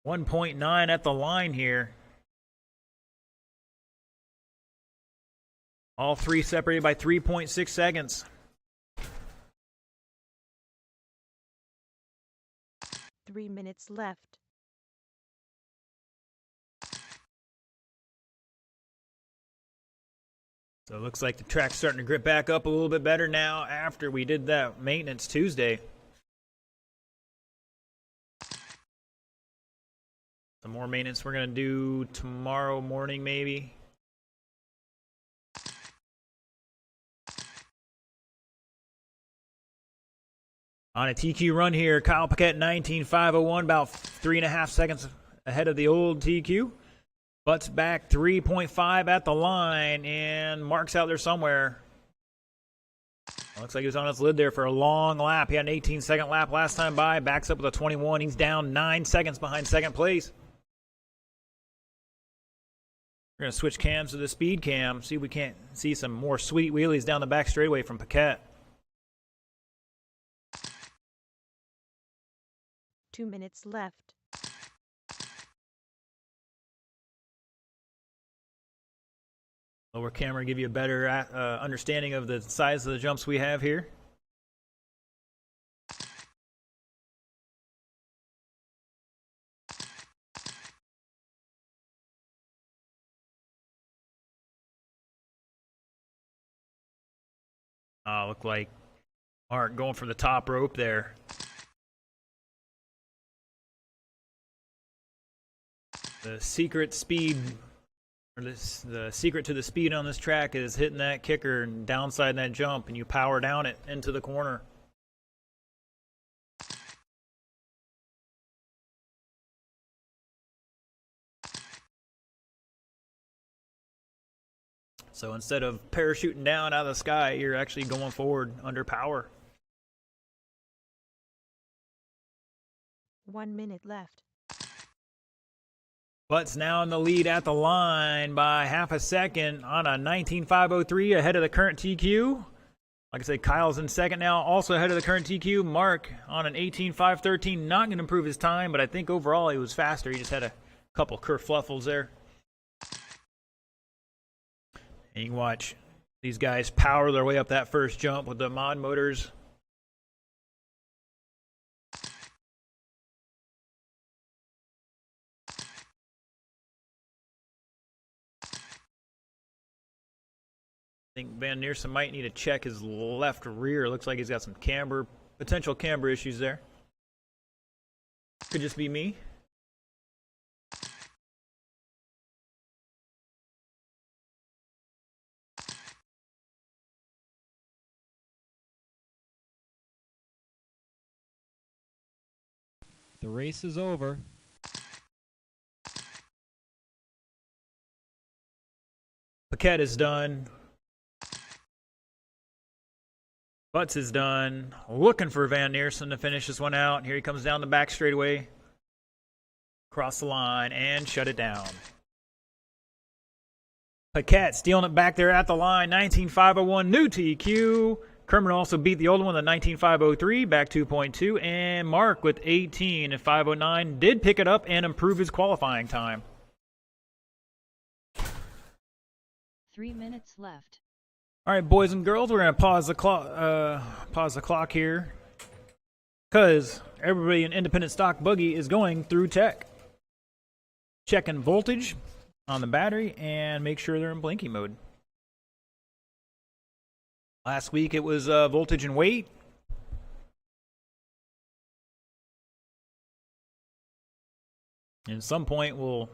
1.9 at the line here. All three separated by 3.6 seconds. Three minutes left. So it looks like the track's starting to grip back up a little bit better now after we did that maintenance Tuesday. Some more maintenance we're going to do tomorrow morning maybe. On a TQ run here, Kyle Paquette 19.501, about 3.5 seconds ahead of the old TQ. Butts back 3.5 at the line, and Mark's out there somewhere. Looks like he was on his lid there for a long lap. He had an 18-second lap last time by. Backs up with a 21. He's down 9 seconds behind second place. We're going to switch cams to the speed cam, see if we can't see some more sweet wheelies down the back straightaway from Paquette. 2 minutes left. Lower camera give you a better understanding of the size of the jumps we have here. Look like Mark going for the top rope there. The secret speed, or the secret to the speed on this track is hitting that kicker and downside that jump, and you power down it into the corner. So instead of parachuting down out of the sky, you're actually going forward under power. 1 minute left. Butts now in the lead at the line by half a second on a 19.503 ahead of the current TQ. Like I said, Kyle's in second now, also ahead of the current TQ. Mark on an 18.513, not going to improve his time, but I think overall he was faster. He just had a couple kerfluffles there. And you can watch these guys power their way up that first jump with the mod motors. I think Van Neersen might need to check his left rear. Looks like he's got some potential camber issues there. Could just be me. The race is over. Paquette is done. Butts is done. Looking for Van Neersen to finish this one out. Here he comes down the back straightaway. Cross the line and shut it down. Paquette stealing it back there at the line. 19.501 new TQ. Kermit also beat the old one, the 19.503, back 2.2. And Mark with 18.509 did pick it up and improve his qualifying time. 3 minutes left. All right, boys and girls, we're going to pause the clock here because everybody in Independent Stock Buggy is going through tech. Checking voltage on the battery and make sure they're in blinky mode. Last week it was voltage and weight. And at some point we'll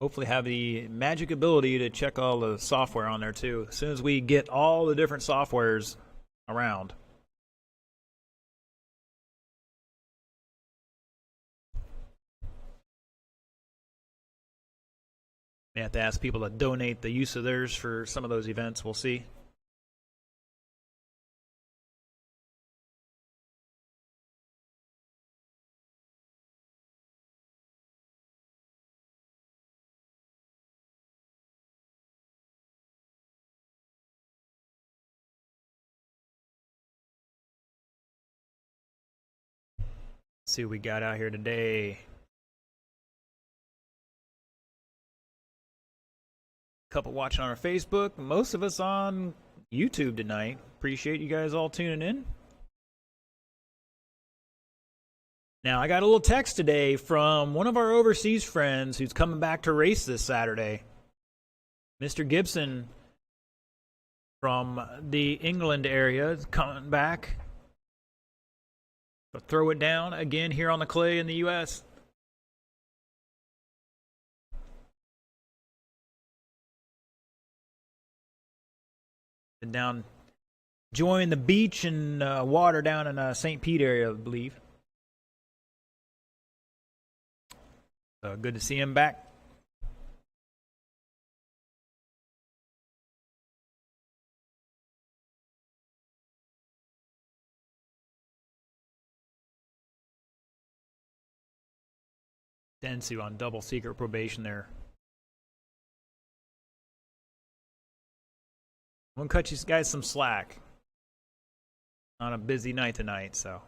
hopefully have the magic ability to check all the software on there too, as soon as we get all the different softwares around. May have to ask people to donate the use of theirs for some of those events. We'll see. see what we got out here today. Couple watching on our Facebook. Most of us on YouTube tonight. Appreciate you guys all tuning in. Now, I got a little text today from one of our overseas friends who's coming back to race this Saturday. Mr. Gibson from the England area is coming back. But throw it down again here on the clay in the U.S. And down, join the beach and water down in St. Pete area, I believe. Good to see him back. Densu on double secret probation there. I'm going to cut you guys some slack on a busy night tonight, so.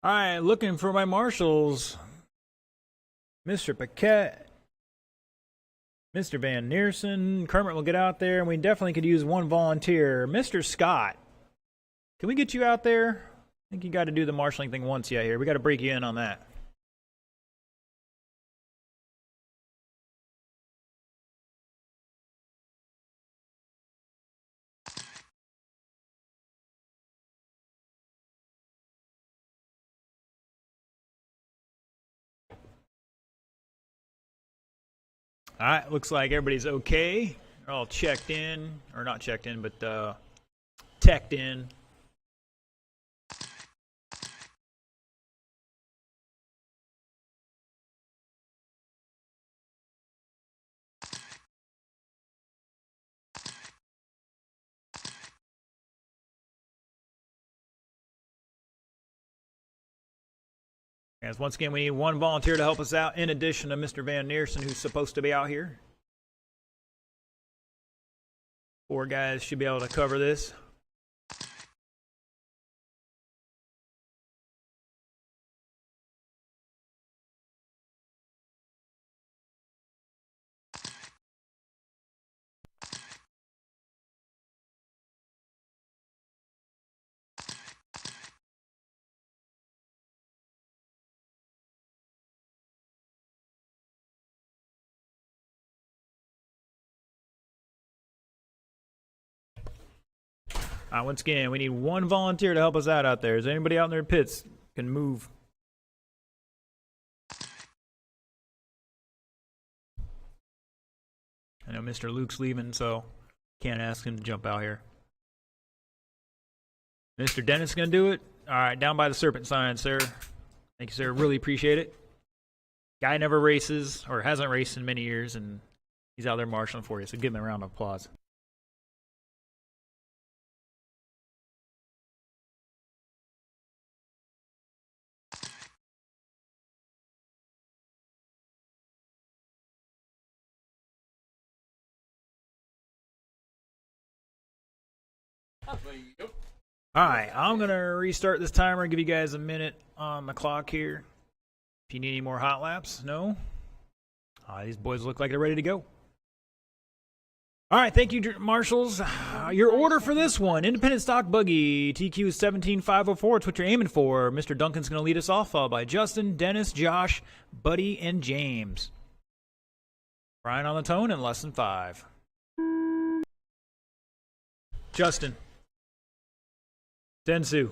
All right, looking for my marshals. Mr. Paquette, Mr. Van Neersen, Kermit will get out there, and we definitely could use one volunteer. Mr. Scott, can we get you out there? I think you got to do the marshalling thing once yet here. We got to break you in on that. All right, looks like everybody's okay. They're all checked in, or not checked in, but teched in. As once again, we need one volunteer to help us out in addition to Mr. Van Neersen, who's supposed to be out here. 4 guys should be able to cover this. Once again, we need one volunteer to help us out there. Is anybody out in their pits can move? I know Mr. Luke's leaving, so can't ask him to jump out here. Mr. Dennis going to do it? All right, down by the serpent sign, sir. Thank you, sir. Really appreciate it. Guy never races, or hasn't raced in many years, and he's out there marshalling for you, so give him a round of applause. Alright, I'm going to restart this timer, give you guys a minute on the clock here. If you need any more hot laps, no? These boys look like they're ready to go. Alright, thank you, marshals. Your order for this one, independent stock buggy, TQ is 17504, it's what you're aiming for. Mr. Duncan's going to lead us off, followed by Justin, Dennis, Josh, Buddy, and James. Brian on the tone in less than 5. Justin. Densu,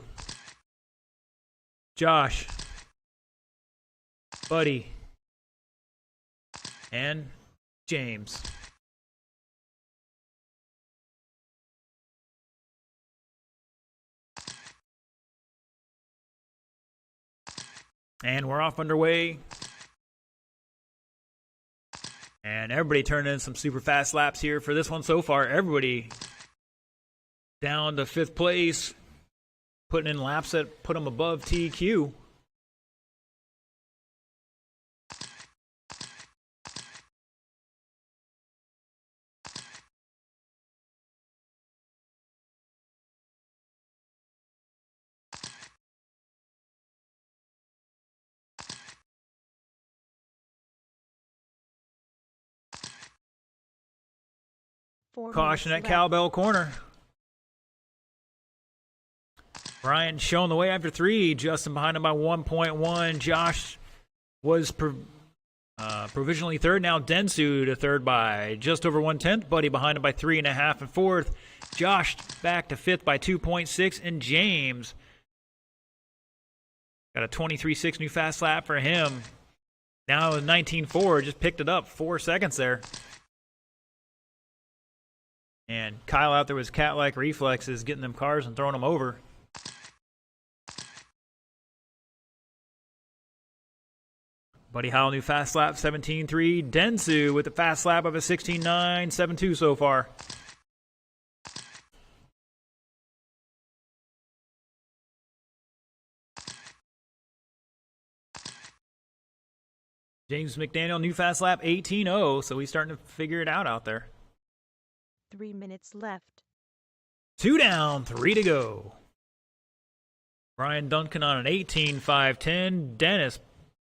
Josh, Buddy, and James. And we're off underway. And everybody turned in some super fast laps here for this one so far. Everybody down to 5th place. Putting in laps that put them above TQ. 4 Caution at minutes left. Cowbell Corner. Brian showing the way after 3. Justin behind him by 1.1. Josh was provisionally third. Now Densu to third by just over 1/10. Buddy behind him by 3.5 and fourth. Josh back to fifth by 2.6. And James got a 23.6 new fast lap for him. Now 19.4. Just picked it up 4 seconds there. And Kyle out there with his cat-like reflexes, getting them cars and throwing them over. Buddy Howell, new fast lap, 17.3. Densu with the fast lap of a 16.9, 7.2 so far. James McDaniel, new fast lap, 18.0, so he's starting to figure it out there. 3 minutes left. 2 down, 3 to go. Brian Duncan on an 18.510. Dennis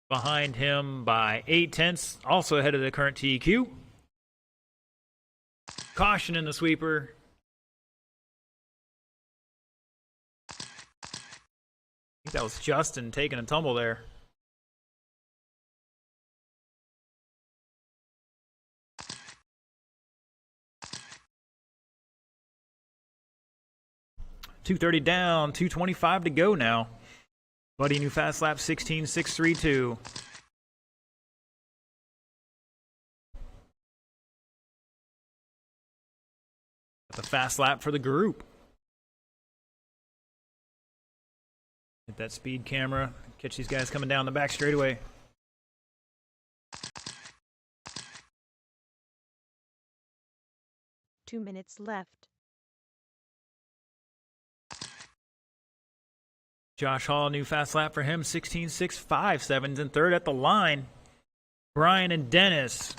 behind him by 0.8, also ahead of the current TQ. Caution in the sweeper. I think that was Justin taking a tumble there. .230 down, 225 to go now. Buddy, new fast lap, 16.632. The fast lap for the group. Hit that speed camera. Catch these guys coming down the back straightaway. Two minutes left. Josh Hall, new fast lap for him, 16.657 in third at the line. Brian and Dennis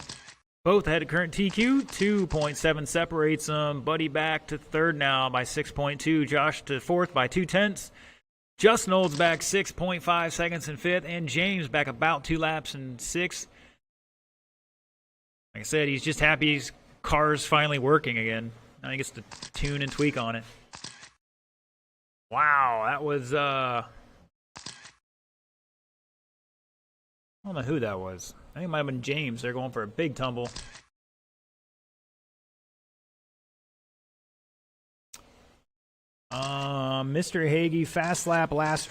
both ahead of current TQ. 2.7 separates them. Buddy back to third now by 6.2. Josh to fourth by 0.2. Justin Olds back 6.5 seconds in fifth. And James back about 2 laps in sixth. Like I said, he's just happy his car's finally working again. Now he gets to tune and tweak on it. Wow, that was, I don't know who that was. I think it might have been James. They're going for a big tumble. Mr. Hagee, fast lap last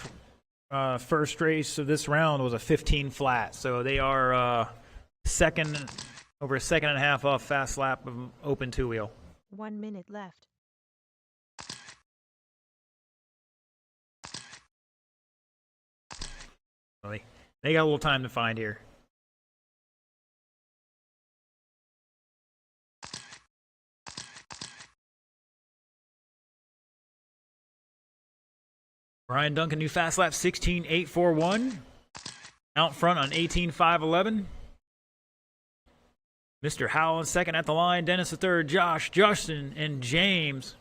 first race of this round was a 15 flat. So they are over a second and a half off fast lap of open two-wheel. 1 minute left. They got a little time to find here. Brian Duncan, new fast lap, 16.841. Out front on 18.511. Mr. Howell in second at the line. Dennis the third. Josh, Justin, and James.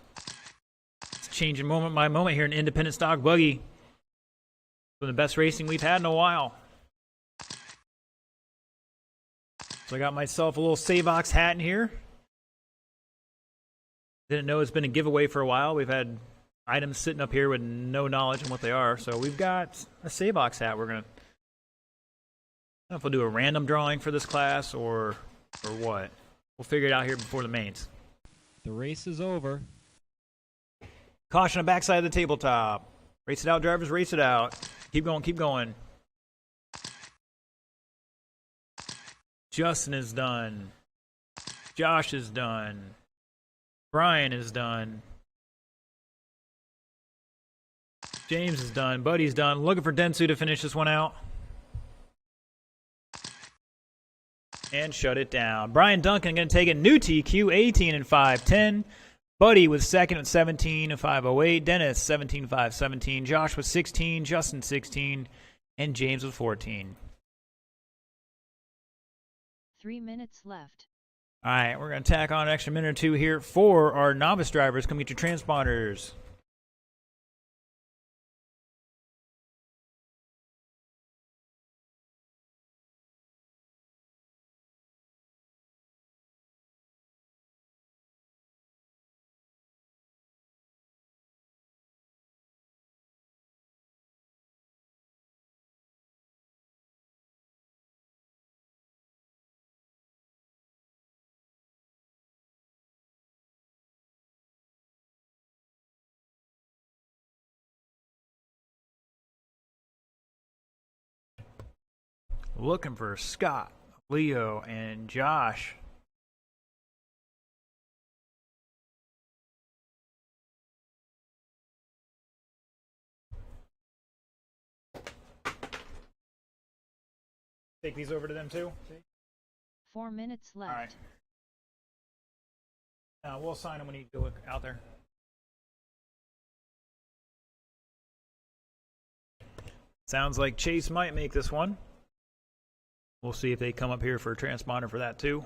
It's changing moment by moment here in independent stock buggy. Some of the best racing we've had in a while. So I got myself a little Savox hat in here. Didn't know it's been a giveaway for a while. We've had items sitting up here with no knowledge on what they are. So we've got a Savox hat. We're going to, I don't know if we'll do a random drawing for this class or what. We'll figure it out here before the mains. The race is over. Caution on backside of the tabletop. Race it out, drivers, race it out. Keep going, keep going. Justin is done. Josh is done. Brian is done. James is done. Buddy's done. Looking for Densu to finish this one out. And shut it down. Brian Duncan going to take a new TQ, 18 and 510. Buddy with second at 17 and 508. Dennis 17.517. Josh with 16. Justin 16. And James with 14. 3 minutes left. All right, we're going to tack on an extra minute or two here for our novice drivers. Come get your transponders. Looking for Scott, Leo, and Josh. Take these over to them too. 4 minutes left. All right. We'll sign them when you go look out there. Sounds like Chase might make this one. We'll see if they come up here for a transponder for that too.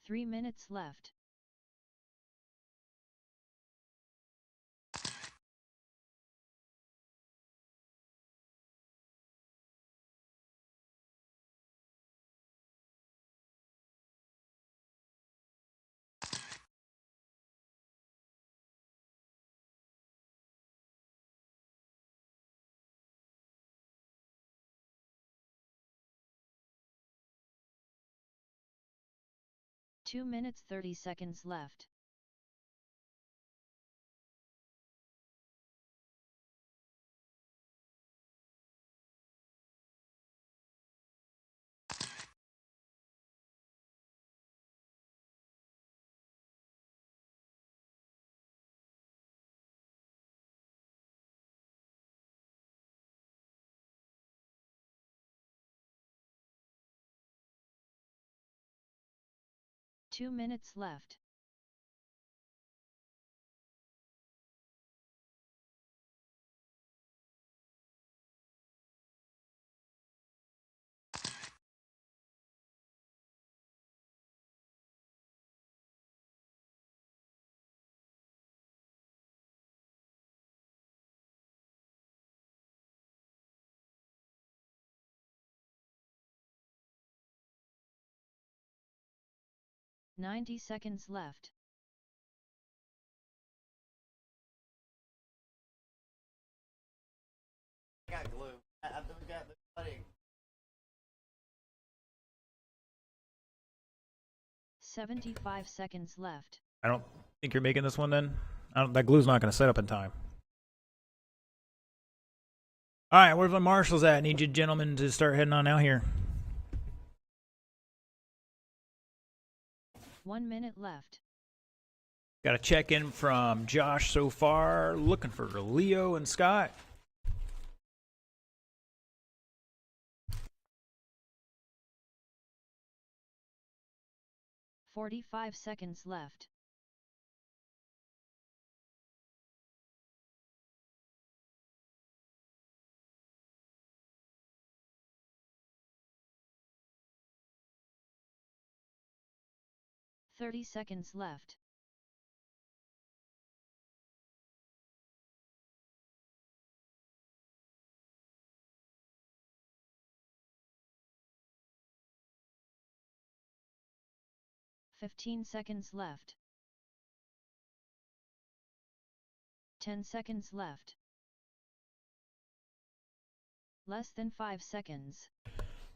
Three minutes left. Two minutes 30 seconds left. Two minutes left. Ninety seconds left. I got glue. I've got the putty. 75 seconds left. I don't think you're making this one then. That glue's not going to set up in time. All right, where's my marshals at? Need you gentlemen to start heading on out here. 1 minute left. Got a check-in from Josh so far. Looking for Leo and Scott. "45 seconds left. "30 seconds left. "15 seconds left. 10 seconds left. Less than 5 seconds.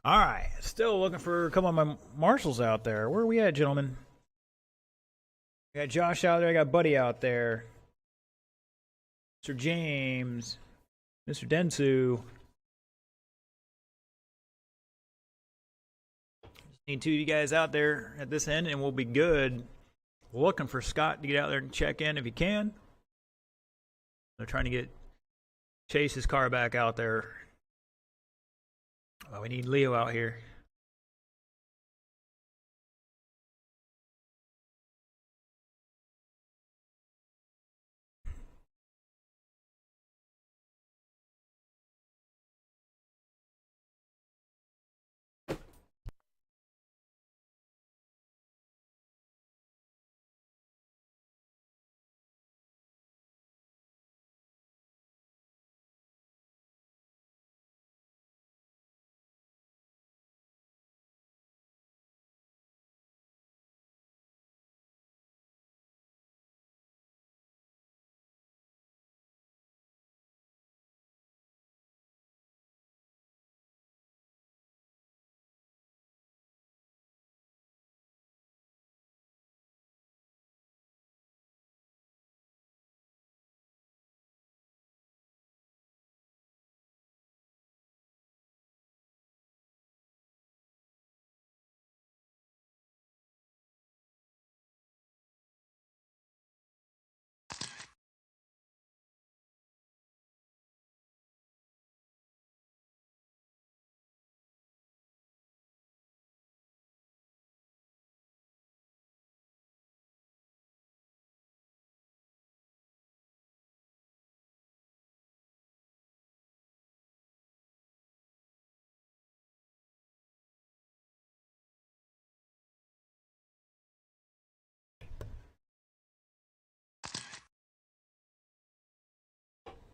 All right, still looking for a couple of my marshals out there. Where are we at, gentlemen? I got Josh out there. I got Buddy out there. Mr. James. Mr. Densu. Just need two of you guys out there at this end, and we'll be good. Looking for Scott to get out there and check in if he can. They're trying to get Chase's car back out there. Well, we need Leo out here.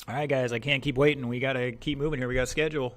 All right, guys, I can't keep waiting. We got to keep moving here. We got a schedule.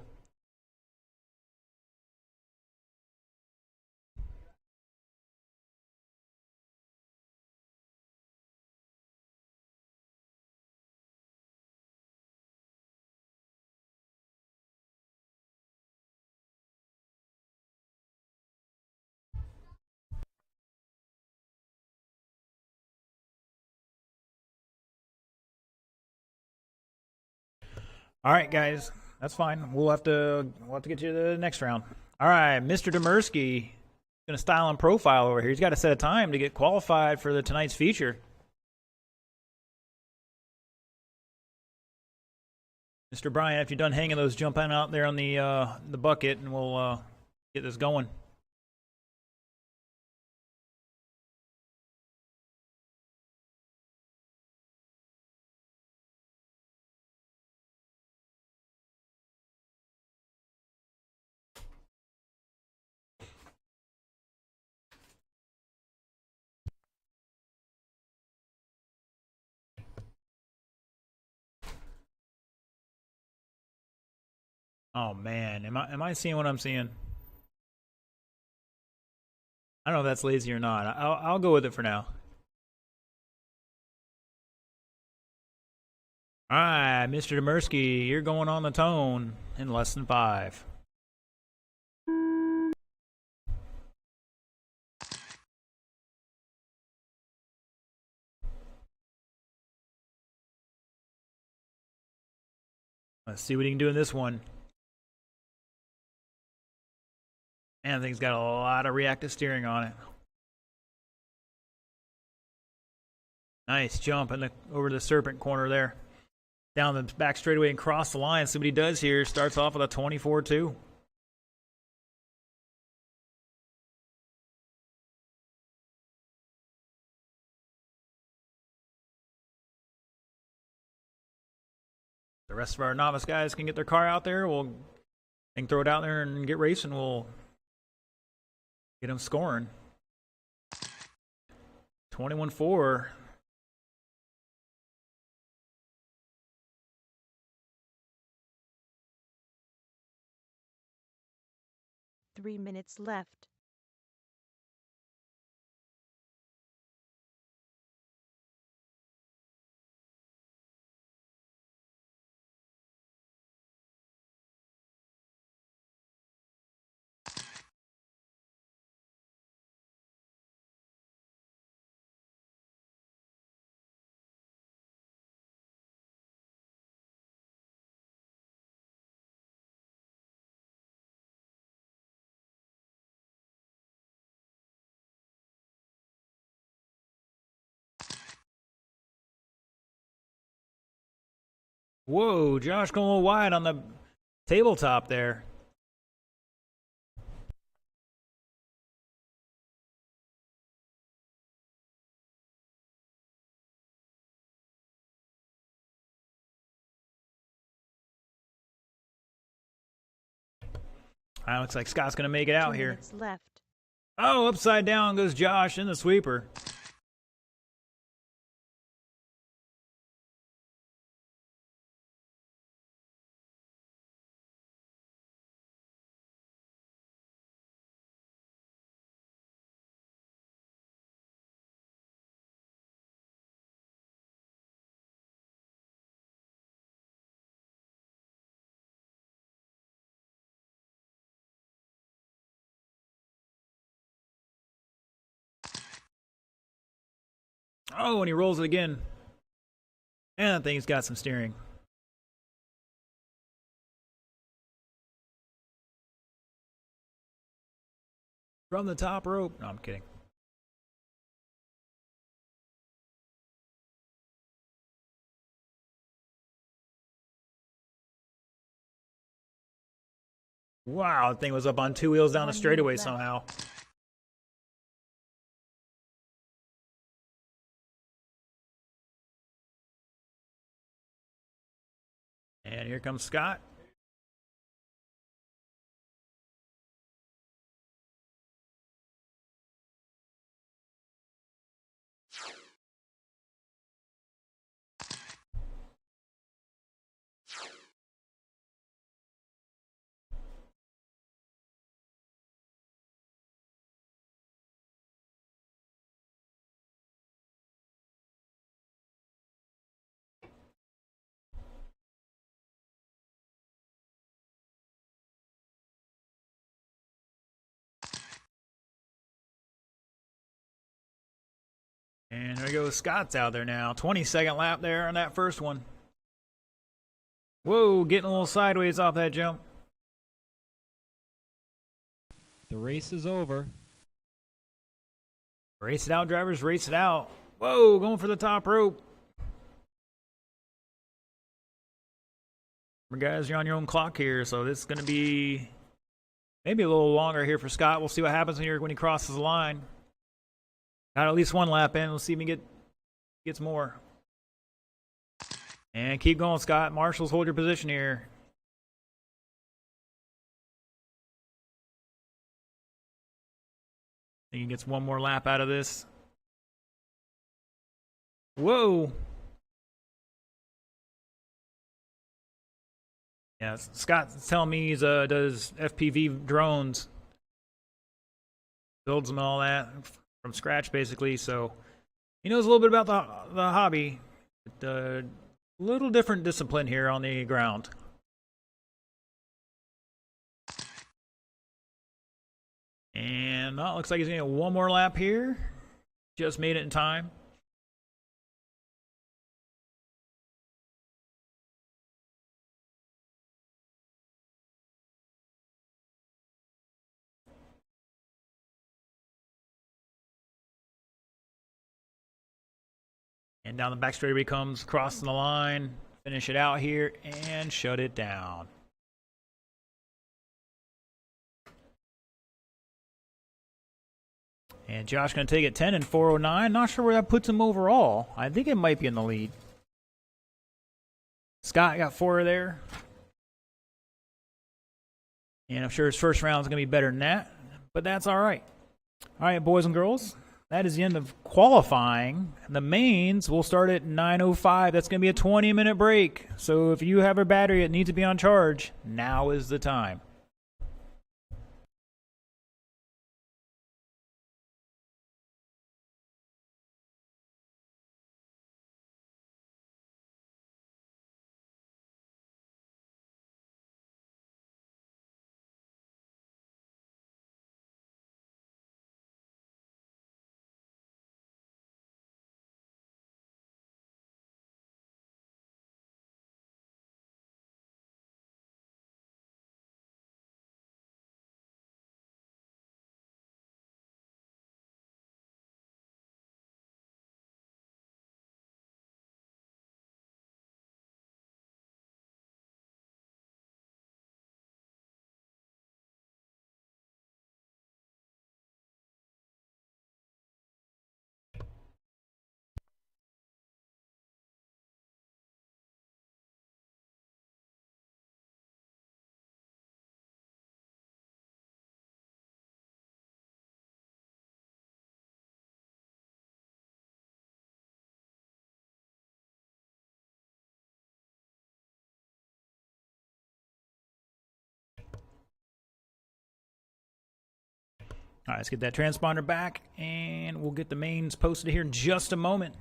All right, guys, that's fine. We'll have to get you to the next round. All right, Mr. Demersky gonna style and profile over here. He's got to set a time to get qualified for the tonight's feature. Mr. Brian, if you're done hanging those, jump on out there on the bucket, and we'll get this going. Oh man, am I seeing what I'm seeing? I don't know if that's lazy or not. I'll go with it for now. All right, Mr. Demersky, you're going on the tone in less than 5. Let's see what he can do in this one. Man, I think he's got a lot of reactive steering on it. Nice jump over the serpent corner there. Down the back straightaway and cross the line. See what he does here. Starts off with a 24-2. The rest of our novice guys can get their car out there. We'll throw it out there and get racing. We'll get them scoring. 21-4. Three minutes left. Whoa, Josh going a little wide on the tabletop there. Looks like Scott's going to make it out 2 here. minutes left. Oh, upside down goes Josh in the sweeper. Oh, and he rolls it again. And that thing's got some steering. From the top rope. No, I'm kidding. Wow, that thing was up on 2 wheels down the 1 straightaway minute left. somehow. And here comes Scott. And there we go. Scott's out there now. 22nd lap there on that first one. Whoa, getting a little sideways off that jump. The race is over. Race it out, drivers. Race it out. Whoa, going for the top rope. Remember, guys, you're on your own clock here, so this is going to be maybe a little longer here for Scott. We'll see what happens here when he crosses the line. Got at least one lap in. We'll see if he gets more. And keep going, Scott. Marshals, hold your position here. I think he gets one more lap out of this. Whoa. Yeah, Scott's telling me he does FPV drones. Builds them and all that from scratch, basically. So he knows a little bit about the hobby. But, a little different discipline here on the ground. And it looks like he's going to get one more lap here. Just made it in time. And down the back straight he comes, crossing the line, finish it out here, and shut it down. And Josh going to take it 10 and 409. Not sure where that puts him overall. I think it might be in the lead. Scott got 4 there. And I'm sure his first round is going to be better than that. But that's all right. All right, boys and girls. That is the end of qualifying. The mains will start at 9:05. That's going to be a 20-minute break. So if you have a battery that needs to be on charge, now is the time. All right, let's get that transponder back, and we'll get the mains posted here in just a moment.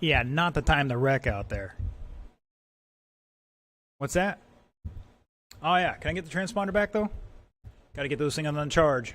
Yeah, not the time to wreck out there. What's that? Oh yeah, can I get the transponder back though? Gotta get those things on charge.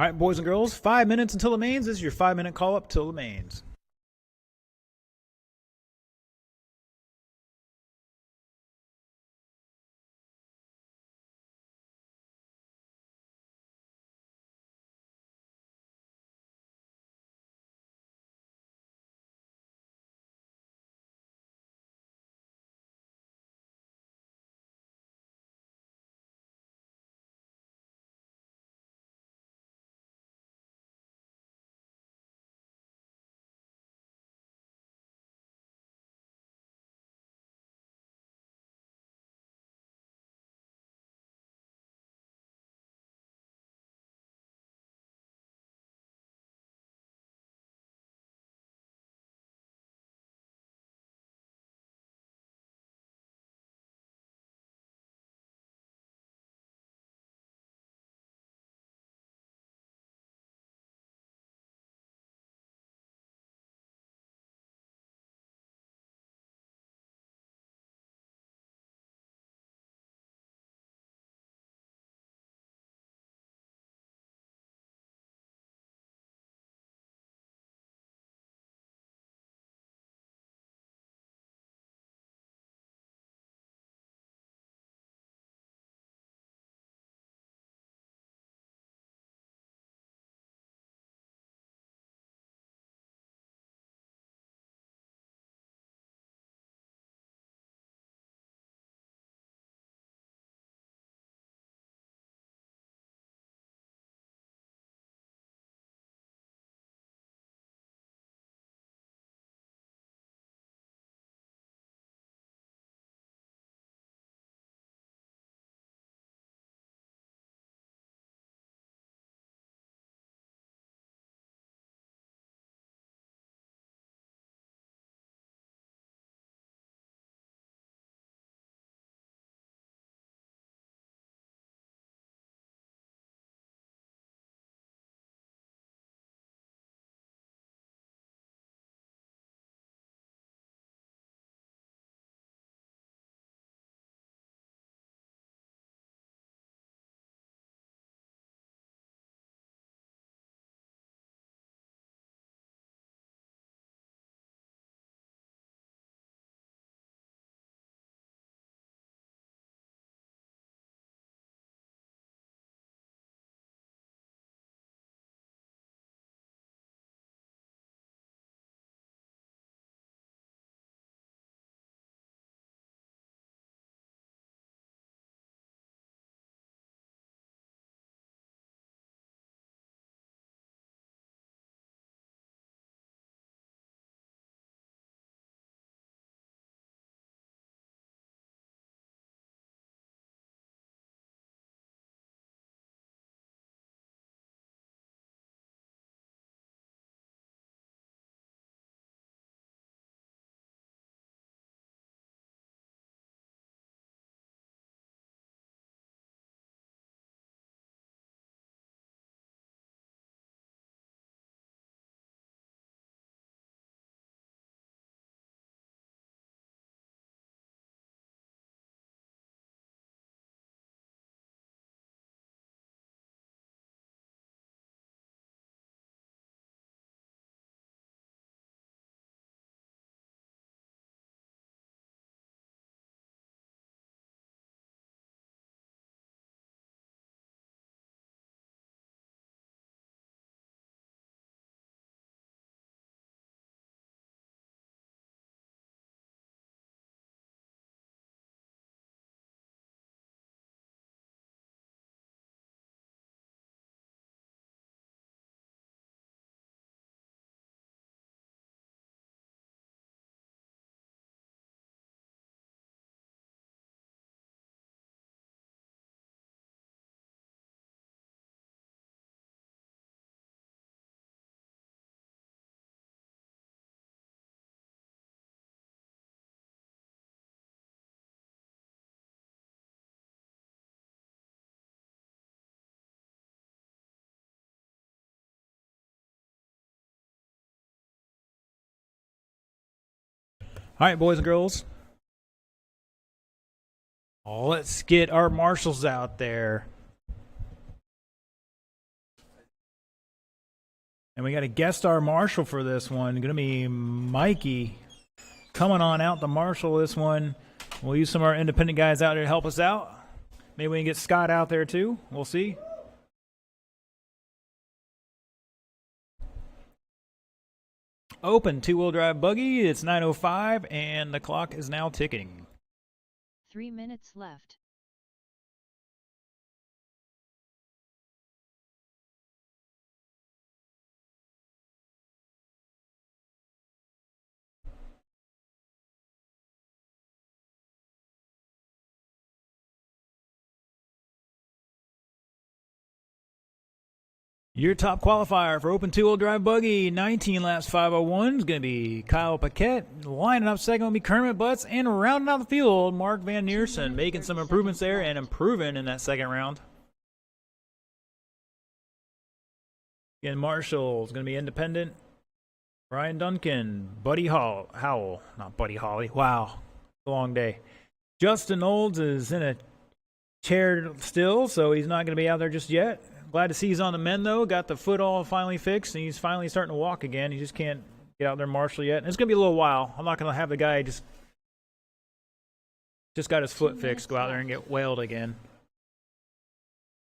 All right, boys and girls, 5 minutes until the mains. This is your 5-minute call up till the mains. All right, boys and girls. Let's get our marshals out there. And we got a guest star marshal for this one. Going to be Mikey coming on out the marshal this one. We'll use some of our independent guys out there to help us out. Maybe we can get Scott out there too. We'll see. Open two-wheel drive buggy. It's 9:05 and the clock is now ticking. 3 minutes left. Your top qualifier for open two-wheel drive buggy, 19 laps 5:01 is going to be Kyle Paquette. Lining up second will be Kermit Butts, and rounding out the field, Mark Van Neersen, making some improvements there and improving in that second round. Again, Marshall is going to be independent. Ryan Duncan, Buddy Howell, not Buddy Holly. Wow, it's a long day. Justin Olds is in a chair still, so he's not going to be out there just yet. Glad to see he's on the mend, though. Got the foot all finally fixed, and he's finally starting to walk again. He just can't get out there and marshal yet. And it's going to be a little while. I'm not going to have the guy just got his foot fixed go out there and get whaled again.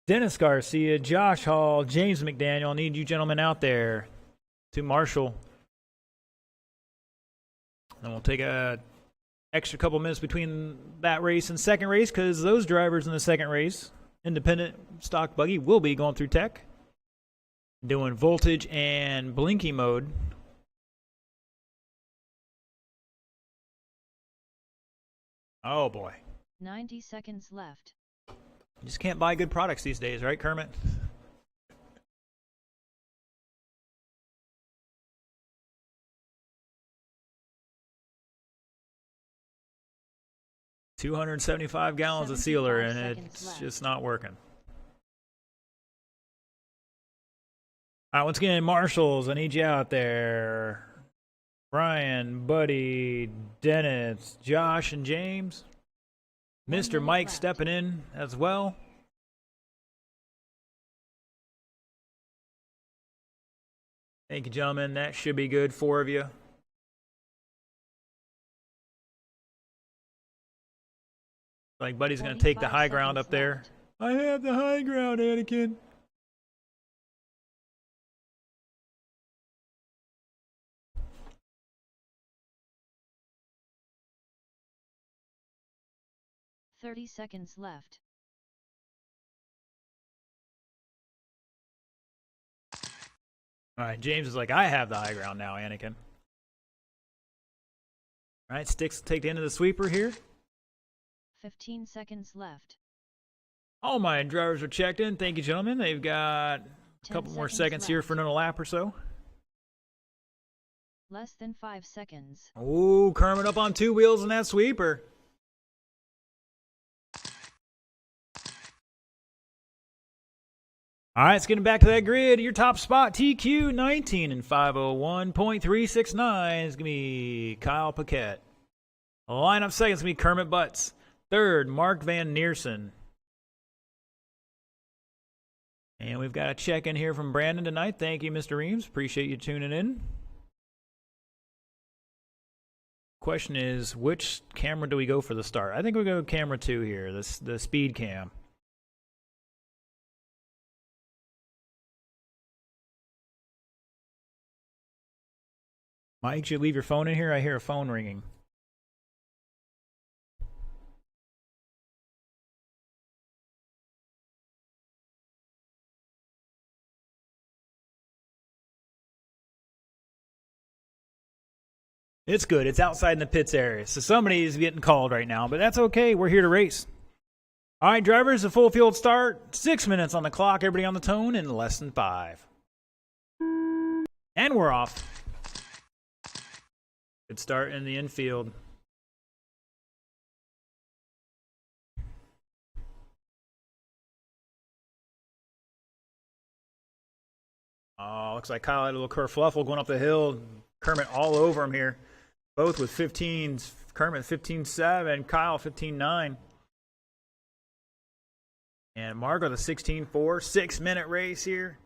Dennis Garcia, Josh Hall, James McDaniel. I need you gentlemen out there to marshal. And we'll take a extra couple minutes between that race and second race because those drivers in the second race, independent stock buggy, will be going through tech, doing voltage and blinky mode. Oh boy. 90 seconds left. You just can't buy good products these days, right, Kermit? $275 gallons of sealer, and 75 it's seconds just not working. All right, once again, marshals, I need you out there. Brian, Buddy, Dennis, Josh, and James. Mr. Mike left. stepping in as well. Thank you, gentlemen. That should be good. 4 of you. Like Buddy's going to take the 45 high ground seconds up there. left. I have the high ground, Anakin. Thirty seconds left. All right, James is like, I have the high ground now, Anakin. All right, Sticks will take the end of the sweeper here. 15 seconds left. All my drivers are checked in. Thank you, gentlemen. They've got a 10 couple more seconds seconds here left. for another lap or so. Less than 5 seconds. Ooh, Kermit up on 2 wheels in that sweeper. All right, let's get back to that grid. Your top spot, TQ 19 and 501.369 is going to be Kyle Paquette. Lineup second is going to be Kermit Butts. Third, Mark Van Neersen. And we've got a check in here from Brandon tonight. Thank you, Mr. Reams. Appreciate you tuning in. Question is, which camera do we go for the start? I think we go camera 2 here, the speed cam. Mike, you leave your phone in here? I hear a phone ringing. It's good. It's outside in the pits area. So somebody's getting called right now, but that's okay. We're here to race. All right, drivers, a full field start. 6 minutes on the clock. Everybody on the tone in less than 5. And we're off. Good start in the infield. Oh, looks like Kyle had a little kerfluffle going up the hill. Kermit all over him here. Both with 15s. Kermit 15.7, Kyle 15.9. And Mark with a 16.4. 6-minute race here.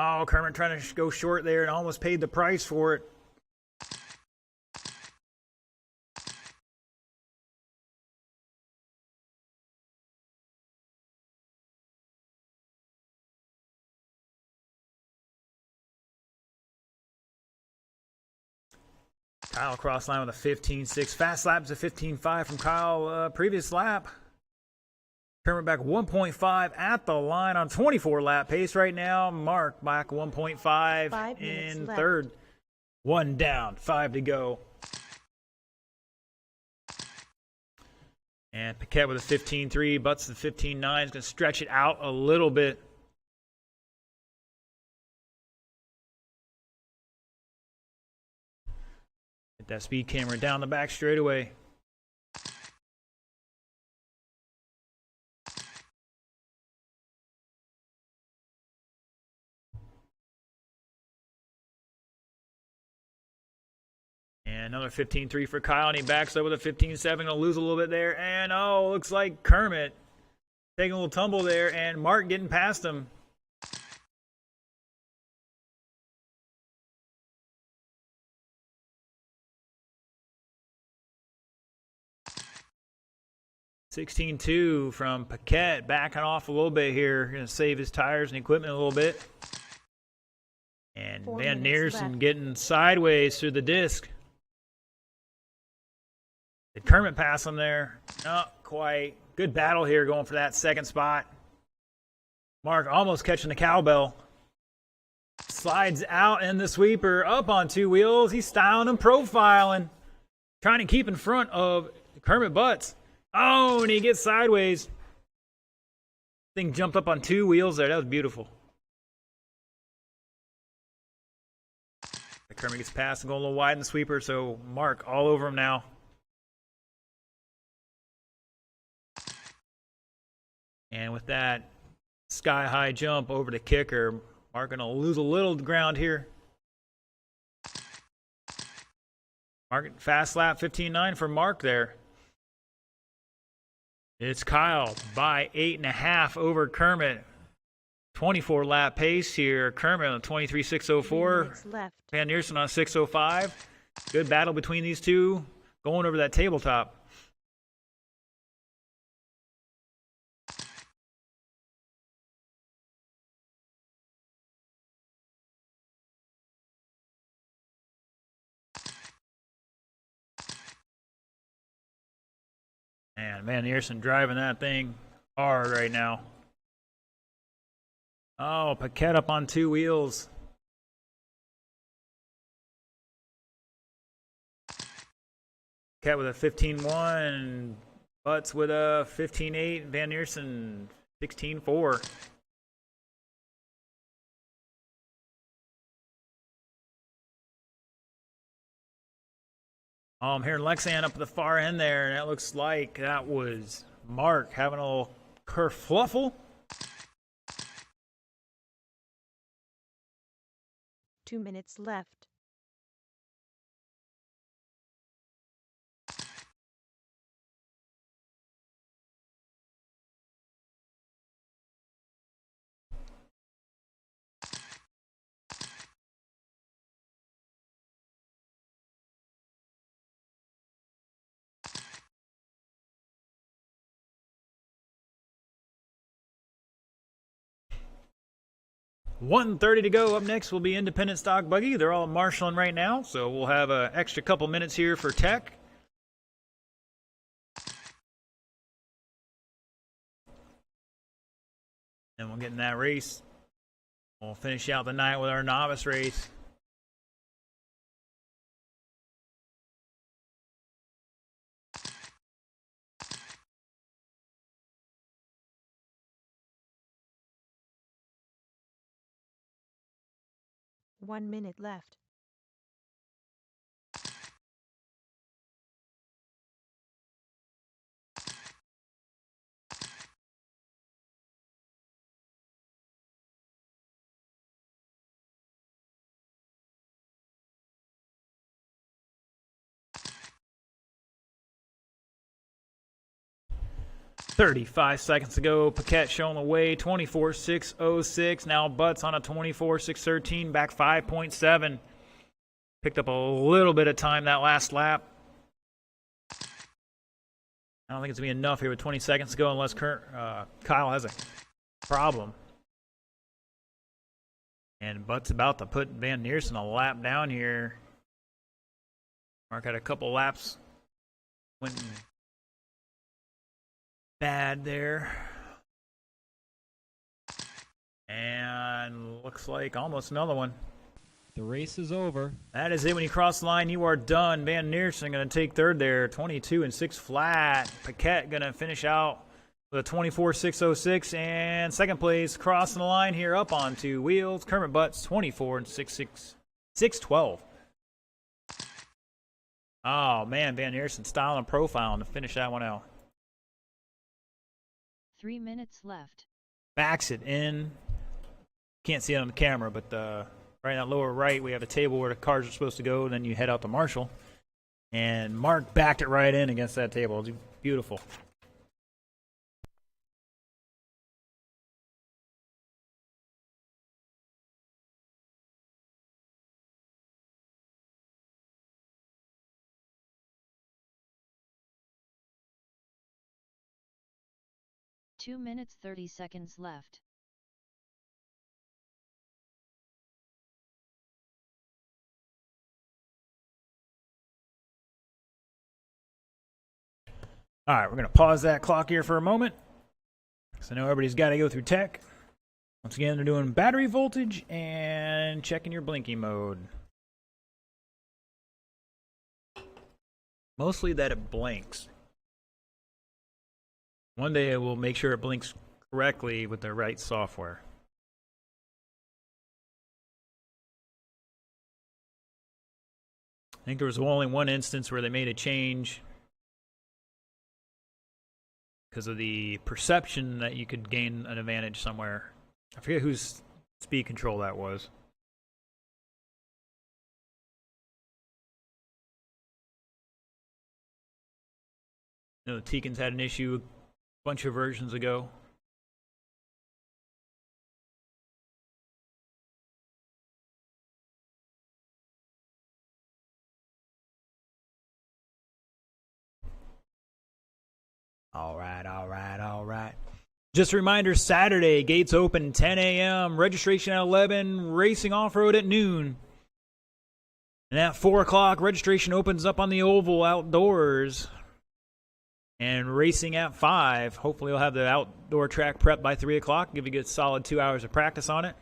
Oh, Kermit trying to go short there and almost paid the price for it. Kyle cross line with a 15.6. Fast lap's a 15.5 from Kyle previous lap. Kermit back 1.5 at the line on 24 lap pace right now. Mark back 1.5 in third. One down, 5 to go. And Paquette with a 15.3. Butts the 15.9 is going to stretch it out a little bit. Get that speed camera down the back straightaway. And another 15.3 for Kyle, and he backs up with a 15.7. Going to lose a little bit there. And, oh, looks like Kermit taking a little tumble there, and Mark getting past him. $16.2 from Paquette, backing off a little bit here. Going to save his tires and equipment a little bit. And Van Neersen getting sideways through the disc. Did Kermit pass him there? Not quite. Good battle here going for that second spot. Mark almost catching the cowbell. Slides out in the sweeper, up on two wheels. He's styling and profiling. Trying to keep in front of Kermit Butts. Oh, and he gets sideways. Thing jumped up on two wheels there. That was beautiful. Kermit gets past and going a little wide in the sweeper, so Mark all over him now. And with that sky-high jump over the kicker, Mark going to lose a little ground here. Mark, fast lap 15.9 for Mark there. It's Kyle by 8.5 over Kermit. 24 lap pace here. Kermit on 23.604. Van Neersen on 6.05. Good battle between these two. Going over that tabletop. Man, Van Neersen driving that thing hard right now. Oh, Paquette up on two wheels. Paquette with a 15.1. Butts with a 15.8. Van Neersen 16.4. Oh, I'm hearing Lexan up at the far end there, and that looks like that was Mark having a little kerfluffle. 2 minutes left. $1:30 to go. Up next will be Independent Stock Buggy. They're all marshaling right now, so we'll have an extra couple minutes here for tech. And we'll get in that race. We'll finish out the night with our novice race. One minute left. 35 seconds to go. Paquette showing the way, 24.606. Now Butts on a 24.613, back 5.7. Picked up a little bit of time that last lap. I don't think it's going to be enough here with 20 seconds to go unless Kyle has a problem. And Butts about to put Van Neersen a lap down here. Mark had a couple laps. Went bad there. And looks like almost another one. The race is over. That is it. When you cross the line, you are done. Van Neersen going to take third there, 22.6 flat. Paquette going to finish out with a 24.606. And second place, crossing the line here up onto wheels. Kermit Butts, 24.612. Oh, man, Van Neersen style and profiling to finish that one out. 3 minutes left. Backs it in. Can't see it on the camera, but right in that lower right, we have a table where the cars are supposed to go. Then you head out to Marshall. And Mark backed it right in against that table. It's beautiful. Two minutes 30 seconds left. All right, we're going to pause that clock here for a moment. Because I know everybody's got to go through tech. Once again, they're doing battery voltage and checking your blinking mode. Mostly that it blinks. One day it will make sure it blinks correctly with the right software. I think there was only one instance where they made a change because of the perception that you could gain an advantage somewhere. I forget whose speed control that was. I know the Teekins had an issue a bunch of versions ago. All right. Just a reminder, Saturday, gates open 10 a.m., registration at 11, racing off-road at noon. And at 4 o'clock, registration opens up on the oval outdoors. And racing at 5. Hopefully we'll have the outdoor track prep by 3 o'clock, give you a good solid 2 hours of practice on it.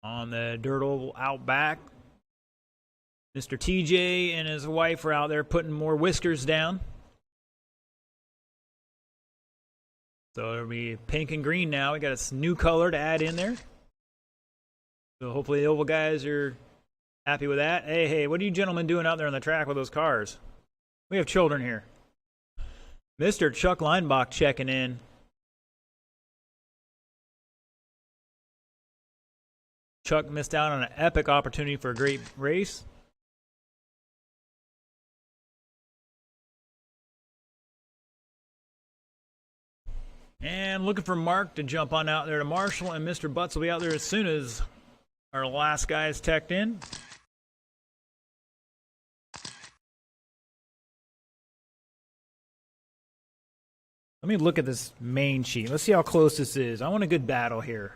On the dirt oval out back, Mr. TJ and his wife are out there putting more whiskers down. So it'll be pink and green now. We got a new color to add in there. So hopefully the oval guys are happy with that. Hey, what are you gentlemen doing out there on the track with those cars? We have children here. Mr. Chuck Leinbach checking in. Chuck missed out on an epic opportunity for a great race. And looking for Mark to jump on out there to Marshall, and Mr. Butts will be out there as soon as our last guy is teched in. Let me look at this main sheet. Let's see how close this is. I want a good battle here.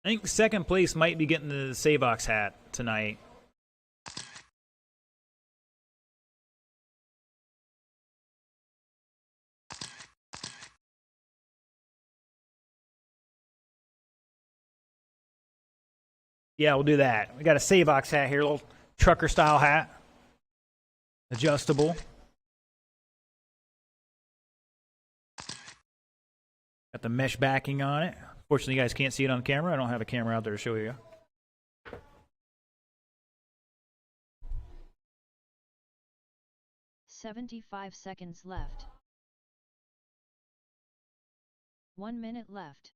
I think second place might be getting the Savox hat tonight. Yeah, we'll do that. We got a Savox hat here, a little trucker style hat. Adjustable. Got the mesh backing on it. Fortunately, you guys can't see it on camera. I don't have a camera out there to show you. 75 seconds left. 1 minute left.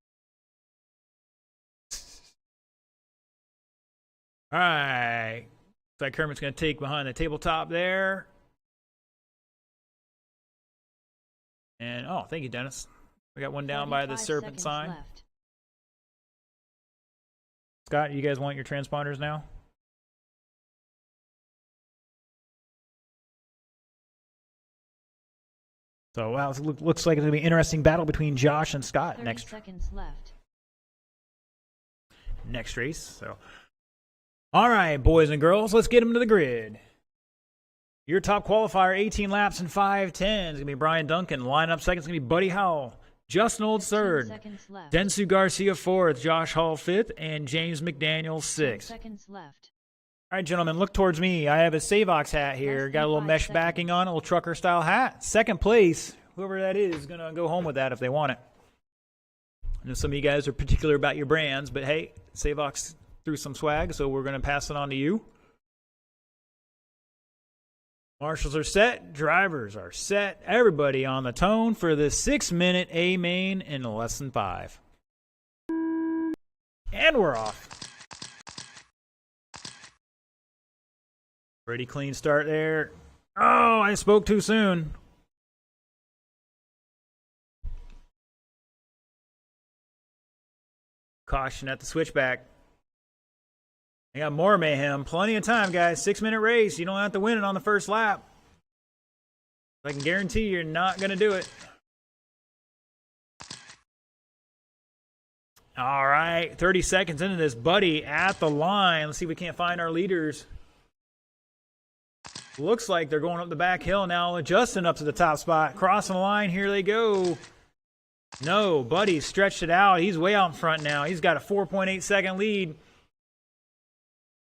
All right. Looks like Kermit's going to take behind the tabletop there. And, oh, thank you, Dennis. We got one down by the 45 serpent seconds sign. left. Scott, you guys want your transponders now? So, wow, it looks like it's going to be an interesting battle between Josh and Scott 30 next seconds left. race. So, all right, boys and girls, let's get them to the grid. Your top qualifier, 18 laps and 5:10, is going to be Brian Duncan. Lineup second is going to be Buddy Howell. Justin Old 15 third. seconds left. Densu Garcia fourth. Josh Hall fifth. And James McDaniel 10 sixth. seconds left. All right, gentlemen, look towards me. I have a Savox hat here. Less Got a than little 5 mesh seconds. backing on it, a little trucker-style hat. Second place, whoever that is going to go home with that if they want it. I know some of you guys are particular about your brands, but hey, Savox threw some swag, so we're going to pass it on to you. Marshals are set. Drivers are set. Everybody on the tone for the 6-minute A main in less than 5. And we're off. Pretty clean start there. Oh, I spoke too soon. Caution at the switchback. I got more mayhem. Plenty of time, guys. 6-minute race. You don't have to win it on the first lap. I can guarantee you're not going to do it. All right. 30 seconds into this. Buddy at the line. Let's see if we can't find our leaders. Looks like they're going up the back hill now, adjusting up to the top spot. Crossing the line, here they go. No, Buddy stretched it out. He's way out in front now. He's got a 4.8 second lead.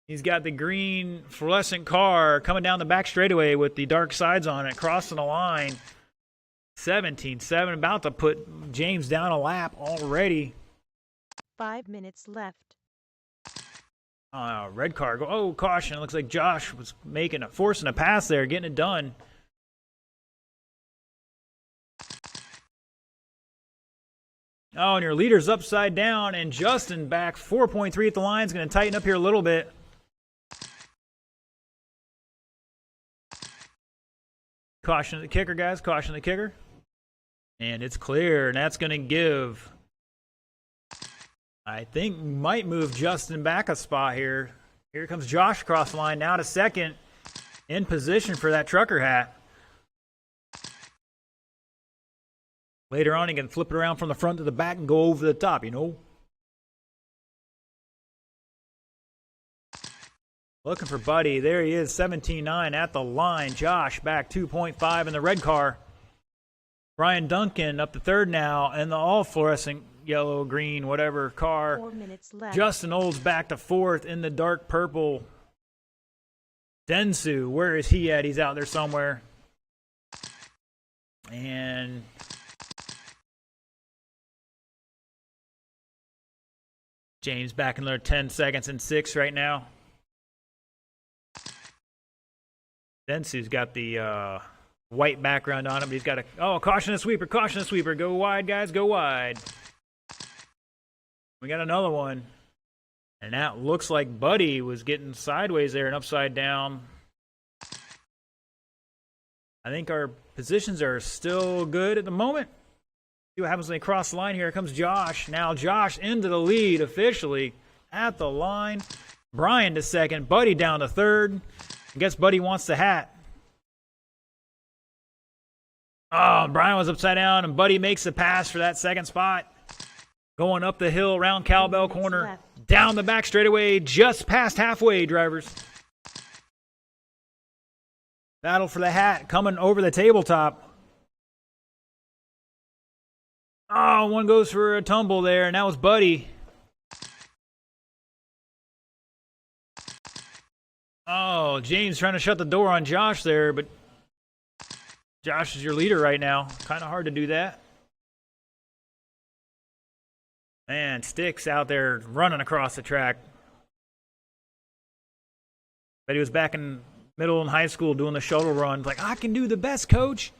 He's got the green fluorescent car coming down the back straightaway with the dark sides on it, crossing the line. 17-7, about to put James down a lap already. 5 minutes left. Red car. Oh, caution. It looks like Josh was forcing a pass there, getting it done. Oh, and your leader's upside down, and Justin back 4.3 at the line. Is going to tighten up here a little bit. Caution the kicker, guys. Caution the kicker. And it's clear, and that's going to give, I think, might move Justin back a spot here. Here comes Josh across the line now to second, in position for that trucker hat. Later on, he can flip it around from the front to the back and go over the top, you know. Looking for Buddy. There he is, 17-9 at the line. Josh back 2.5 in the red car. Brian Duncan up to third now in the all fluorescent yellow, green, whatever car. 4 minutes left. Justin Olds back to fourth in the dark purple. Densu, where is he at? He's out there somewhere. And James back in there 10 seconds and 6 right now. Densu's got the white background on him, but he's got a caution the sweeper, caution the sweeper. Go wide, guys, go wide. We got another one. And that looks like Buddy was getting sideways there and upside down. I think our positions are still good at the moment. See what happens when they cross the line here. Here comes Josh. Now Josh into the lead officially at the line. Brian to second. Buddy down to third. I guess Buddy wants the hat. Oh, Brian was upside down, and Buddy makes the pass for that second spot. Going up the hill, around Cowbell corner, left. down the back straightaway, just past halfway, drivers. Battle for the hat coming over the tabletop. Oh, one goes for a tumble there, and that was Buddy. Oh, James trying to shut the door on Josh there, but Josh is your leader right now. Kind of hard to do that. Man, Sticks out there running across the track. But he was back in middle and high school doing the shuttle run. Like, I can do the best, coach.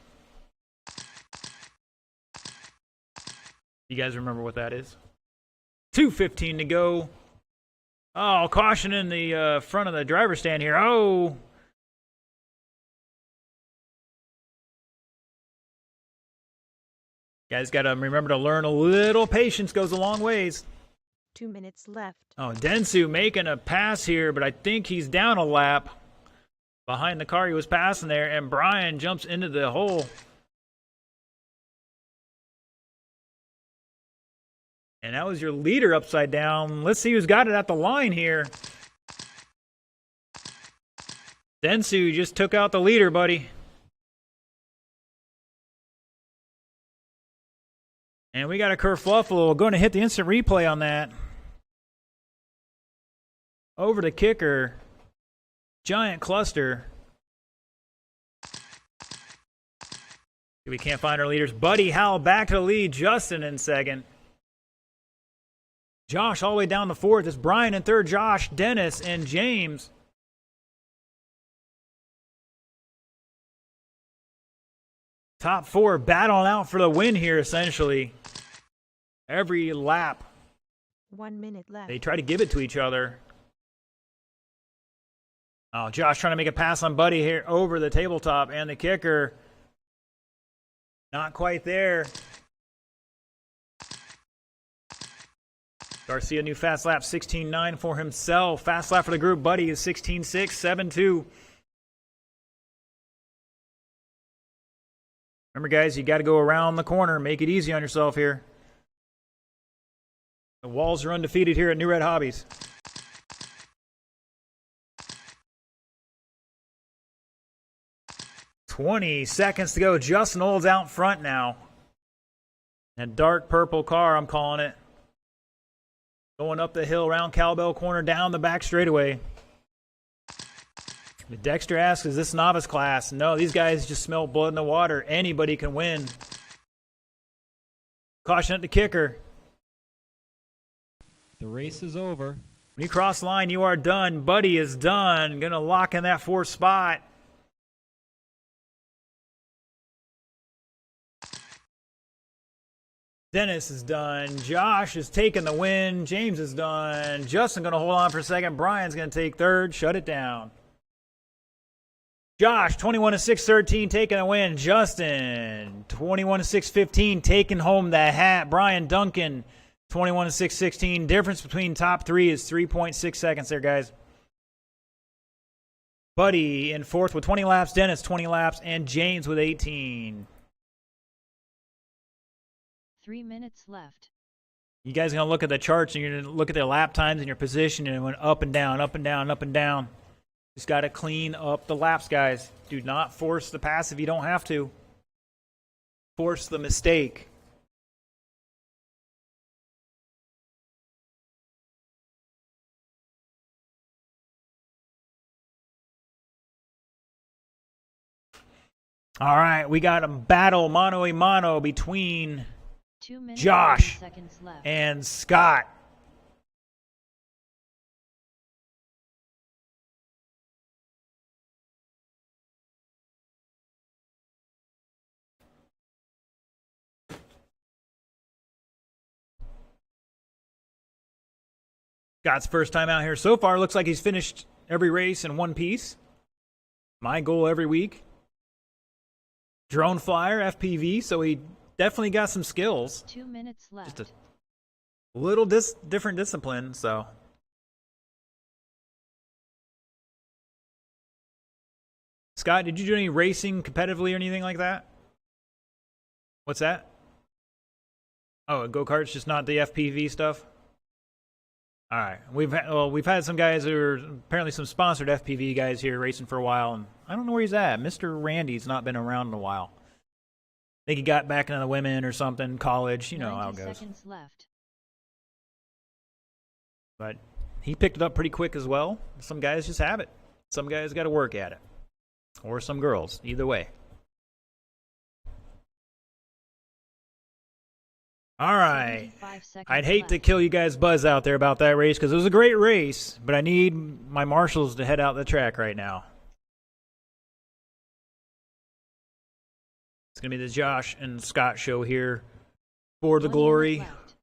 You guys remember what that is? 2:15 to go. Oh, caution in the front of the driver's stand here. Oh. Guys got to remember to learn a little patience goes a long ways. 2 minutes left. Oh, Densu making a pass here, but I think he's down a lap behind the car he was passing there, and Brian jumps into the hole. And that was your leader upside down. Let's see who's got it at the line here. Densu just took out the leader, buddy. And we got a kerfluffle. Going to hit the instant replay on that. Over the kicker. Giant cluster. We can't find our leaders. Buddy Howell back to the lead. Justin in second. Josh all the way down to fourth. It's Brian in third. Josh, Dennis, and James. Top four battling out for the win here, essentially. Every lap. 1 minute left. They try to give it to each other. Oh, Josh trying to make a pass on Buddy here over the tabletop, and the kicker. Not quite there. Garcia, new fast lap, 16.9 for himself. Fast lap for the group. Buddy is 16.6, 7.2. Remember, guys, you got to go around the corner. Make it easy on yourself here. The Walls are undefeated here at Newred Hobbies. "20 seconds to go. Justin Old's out front now. That dark purple car, I'm calling it. Going up the hill, around Cowbell Corner, down the back straightaway. Dexter asks, is this novice class? No, these guys just smell blood in the water. Anybody can win. Caution at the kicker. The race is over. When you cross the line, you are done. Buddy is done. Going to lock in that fourth spot. Dennis is done. Josh is taking the win. James is done. Justin going to hold on for a second. Brian's going to take third. Shut it down. Josh, 21-6-13, taking a win. Justin, 21-6-15, taking home the hat. Brian Duncan, 21-6-16. Difference between top three is 3.6 seconds there, guys. Buddy in fourth with 20 laps. Dennis, 20 laps. And James with 18. 3 minutes left. You guys are going to look at the charts, and you're going to look at their lap times and your position, and it went up and down, up and down, up and down. Just got to clean up the laps, guys. Do not force the pass if you don't have to. Force the mistake. All right, we got a battle mano a mano between 2 minutes Josh 30 seconds left. and Scott. Scott's first time out here so far. Looks like he's finished every race in one piece. My goal every week. Drone flyer, FPV, so he definitely got some skills. 2 minutes left. Just a little different discipline, so. Scott, did you do any racing competitively or anything like that? What's that? Oh, go-karts, just not the FPV stuff? All right. We've had some guys who are apparently some sponsored FPV guys here racing for a while, and I don't know where he's at. Mr. Randy's not been around in a while. I think he got back into the women or something, college. You know how it 90 goes. seconds left. But he picked it up pretty quick as well. Some guys just have it. Some guys got to work at it. Or some girls. Either way. All right. 75 seconds I'd hate left. to kill you guys' buzz out there about that race because it was a great race, but I need my marshals to head out the track right now. It's going to be the Josh and Scott show here For the 1 minute glory. left.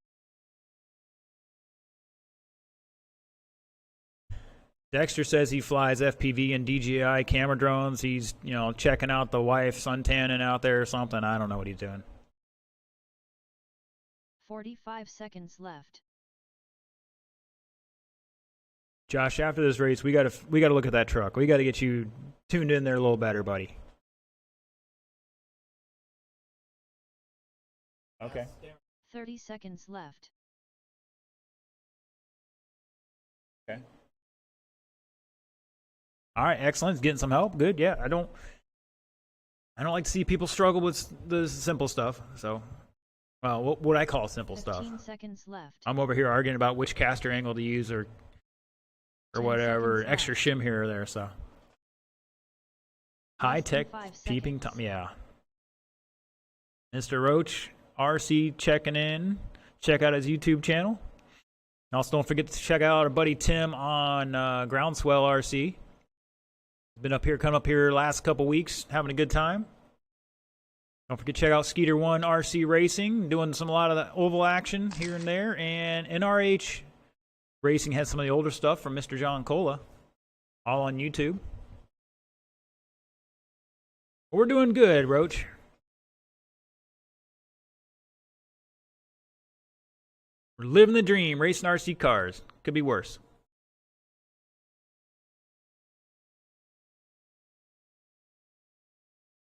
Dexter says he flies FPV and DJI camera drones. He's, checking out the wife, suntanning out there or something. I don't know what he's doing. 45 seconds left. Josh, after this race, we gotta look at that truck. We gotta get you tuned in there a little better, buddy. Okay. 30 seconds left. Okay. All right, excellent. Getting some help. Good. Yeah, I don't like to see people struggle with the simple stuff. So, well, what I call simple 15 stuff. seconds left. I'm over here arguing about which caster angle to use or 10 whatever, seconds extra left. shim here or there. So, high Less than tech 5 peeping seconds. Tom. Yeah. Mr. Roach, RC checking in. Check out his YouTube channel. Also, don't forget to check out our buddy Tim on Groundswell RC. Been come up here last couple weeks, having a good time. Don't forget to check out Skeeter One RC Racing, doing a lot of the oval action here and there. And NRH Racing has some of the older stuff from Mr. John Cola, all on YouTube. We're doing good, Roach. We're living the dream, racing RC cars. Could be worse.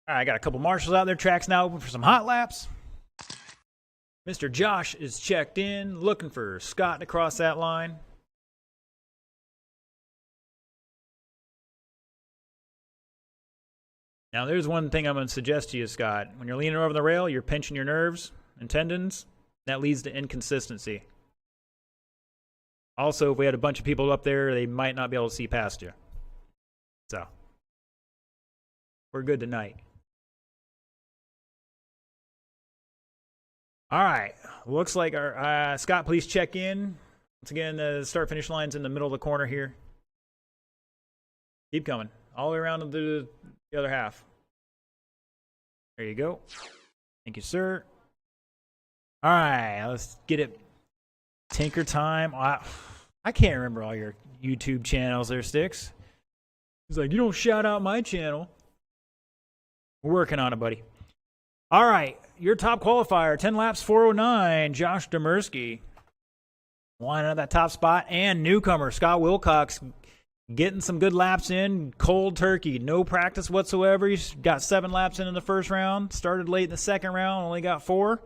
All right, I got a couple marshals out there. Tracks now open for some hot laps. Mr. Josh is checked in, looking for Scott to cross that line. Now, there's one thing I'm going to suggest to you, Scott. When you're leaning over the rail, you're pinching your nerves and tendons. That leads to inconsistency. Also, if we had a bunch of people up there, they might not be able to see past you. So, we're good tonight. All right. Looks like our Scott, please check in. Once again, the start-finish line's in the middle of the corner here. Keep coming. All the way around to the other half. There you go. Thank you, sir. All right. Let's get it. Tinker time. I can't remember all your YouTube channels there, Sticks. He's like, you don't shout out my channel. We're working on it, buddy. All right. Your top qualifier, 10 laps, 409, Josh Demersky. Lining up that top spot. And newcomer, Scott Wilcox, getting some good laps in. Cold turkey. No practice whatsoever. He's got 7 laps in the first round. Started late in the second round. Only got 4.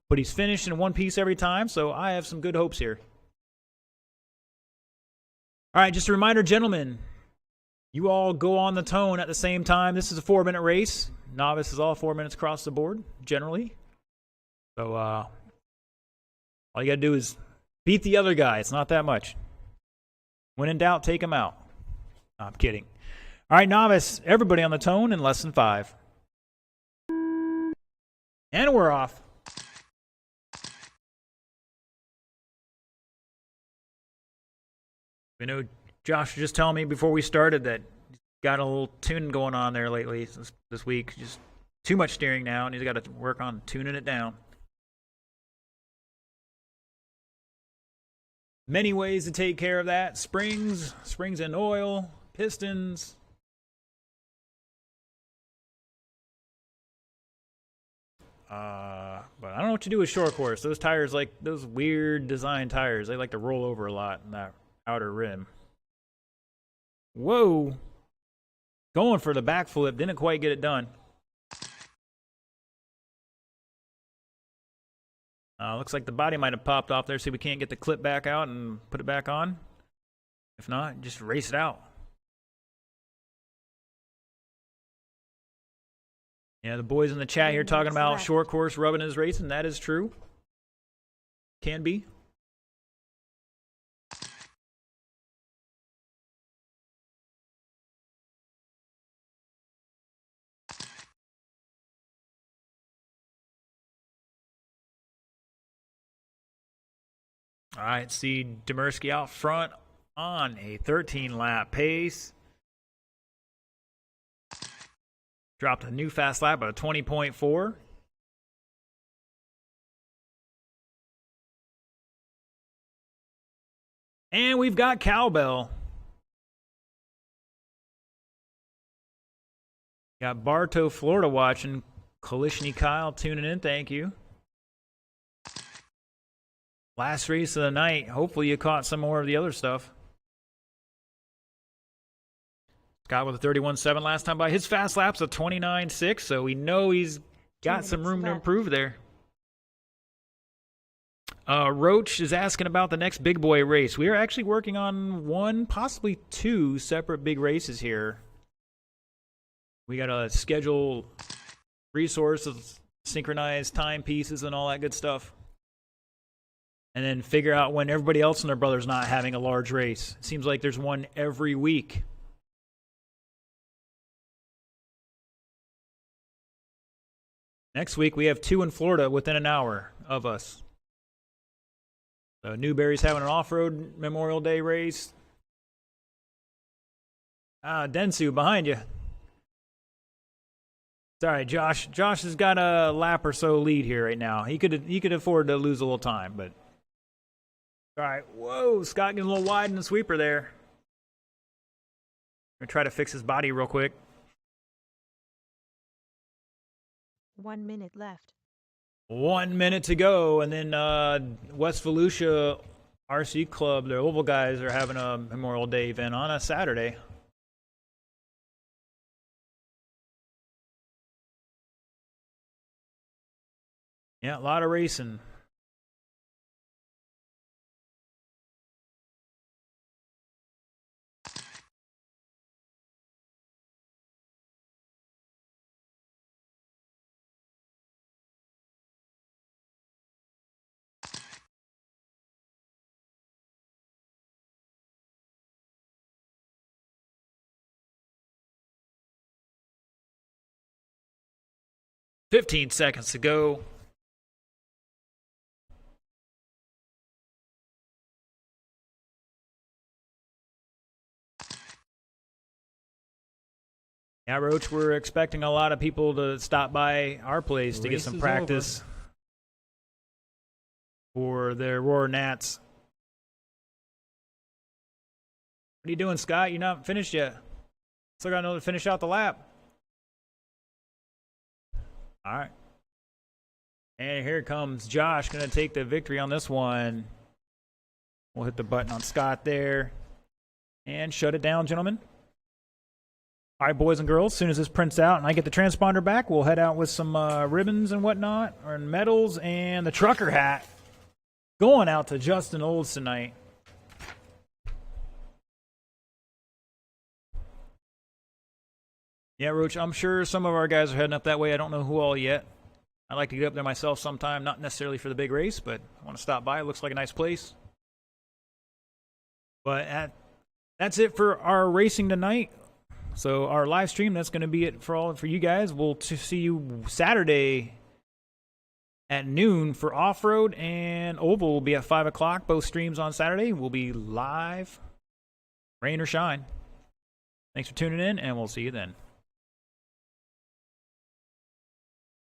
But he's finished in one piece every time. So I have some good hopes here. All right, just a reminder, gentlemen. You all go on the tone at the same time. This is a 4-minute race. Novice is all 4 minutes across the board, generally. So all you got to do is beat the other guy. It's not that much. When in doubt, take him out. No, I'm kidding. All right, novice, everybody on the tone in less than 5. And we're off. I know Josh was just telling me before we started that he's got a little tuning going on there lately this week. Just too much steering now, and he's got to work on tuning it down. Many ways to take care of that. Springs and oil, pistons. But I don't know what to do with short course. Those tires, like those weird design tires, they like to roll over a lot in that outer rim. Whoa. Going for the backflip. Didn't quite get it done. Looks like the body might have popped off there, so we can't get the clip back out and put it back on. If not, just race it out. Yeah, the boys in the chat here talking about short course rubbing his racing. That is true. Can be. All right, see Demersky out front on a 13-lap pace. Dropped a new fast lap of 20.4. And we've got cowbell. Got Bartow, Florida watching. Kalishny Kyle tuning in. Thank you. Last race of the night. Hopefully you caught some more of the other stuff. Scott with a 31.7 last time by. His fast lap's a 29.6, so we know he's got some room to improve there. Roach is asking about the next big boy race. We are actually working on one, possibly two separate big races here. We got to schedule resources, synchronize timepieces, and all that good stuff. And then figure out when everybody else and their brother's not having a large race. It seems like there's one every week. Next week, we have two in Florida within an hour of us. So Newberry's having an off-road Memorial Day race. Densu behind you. Sorry, Josh. Josh has got a lap or so lead here right now. He could afford to lose a little time, but all right. Whoa, Scott getting a little wide in the sweeper there. I'm gonna try to fix his body real quick. 1 minute left. 1 minute to go, and then West Volusia RC Club, the Oval guys, are having a Memorial Day event on a Saturday. Yeah, a lot of racing. "15 seconds to go." Yeah, Roach, we're expecting a lot of people to stop by our place to get some practice for their Roar Nats. What are you doing, Scott? You're not finished yet. Still got to finish out the lap. All right. And here comes Josh, going to take the victory on this one. We'll hit the button on Scott there and shut it down, gentlemen. All right, boys and girls, as soon as this prints out and I get the transponder back, we'll head out with some ribbons and whatnot, or medals, and the trucker hat going out to Justin Olds tonight. Yeah, Roach, I'm sure some of our guys are heading up that way. I don't know who all yet. I'd like to get up there myself sometime, not necessarily for the big race, but I want to stop by. It looks like a nice place. But that's it for our racing tonight. So our live stream, that's going to be it for you guys. We'll see you Saturday at noon for off-road, and Oval will be at 5 o'clock. Both streams on Saturday will be live, rain or shine. Thanks for tuning in, and we'll see you then.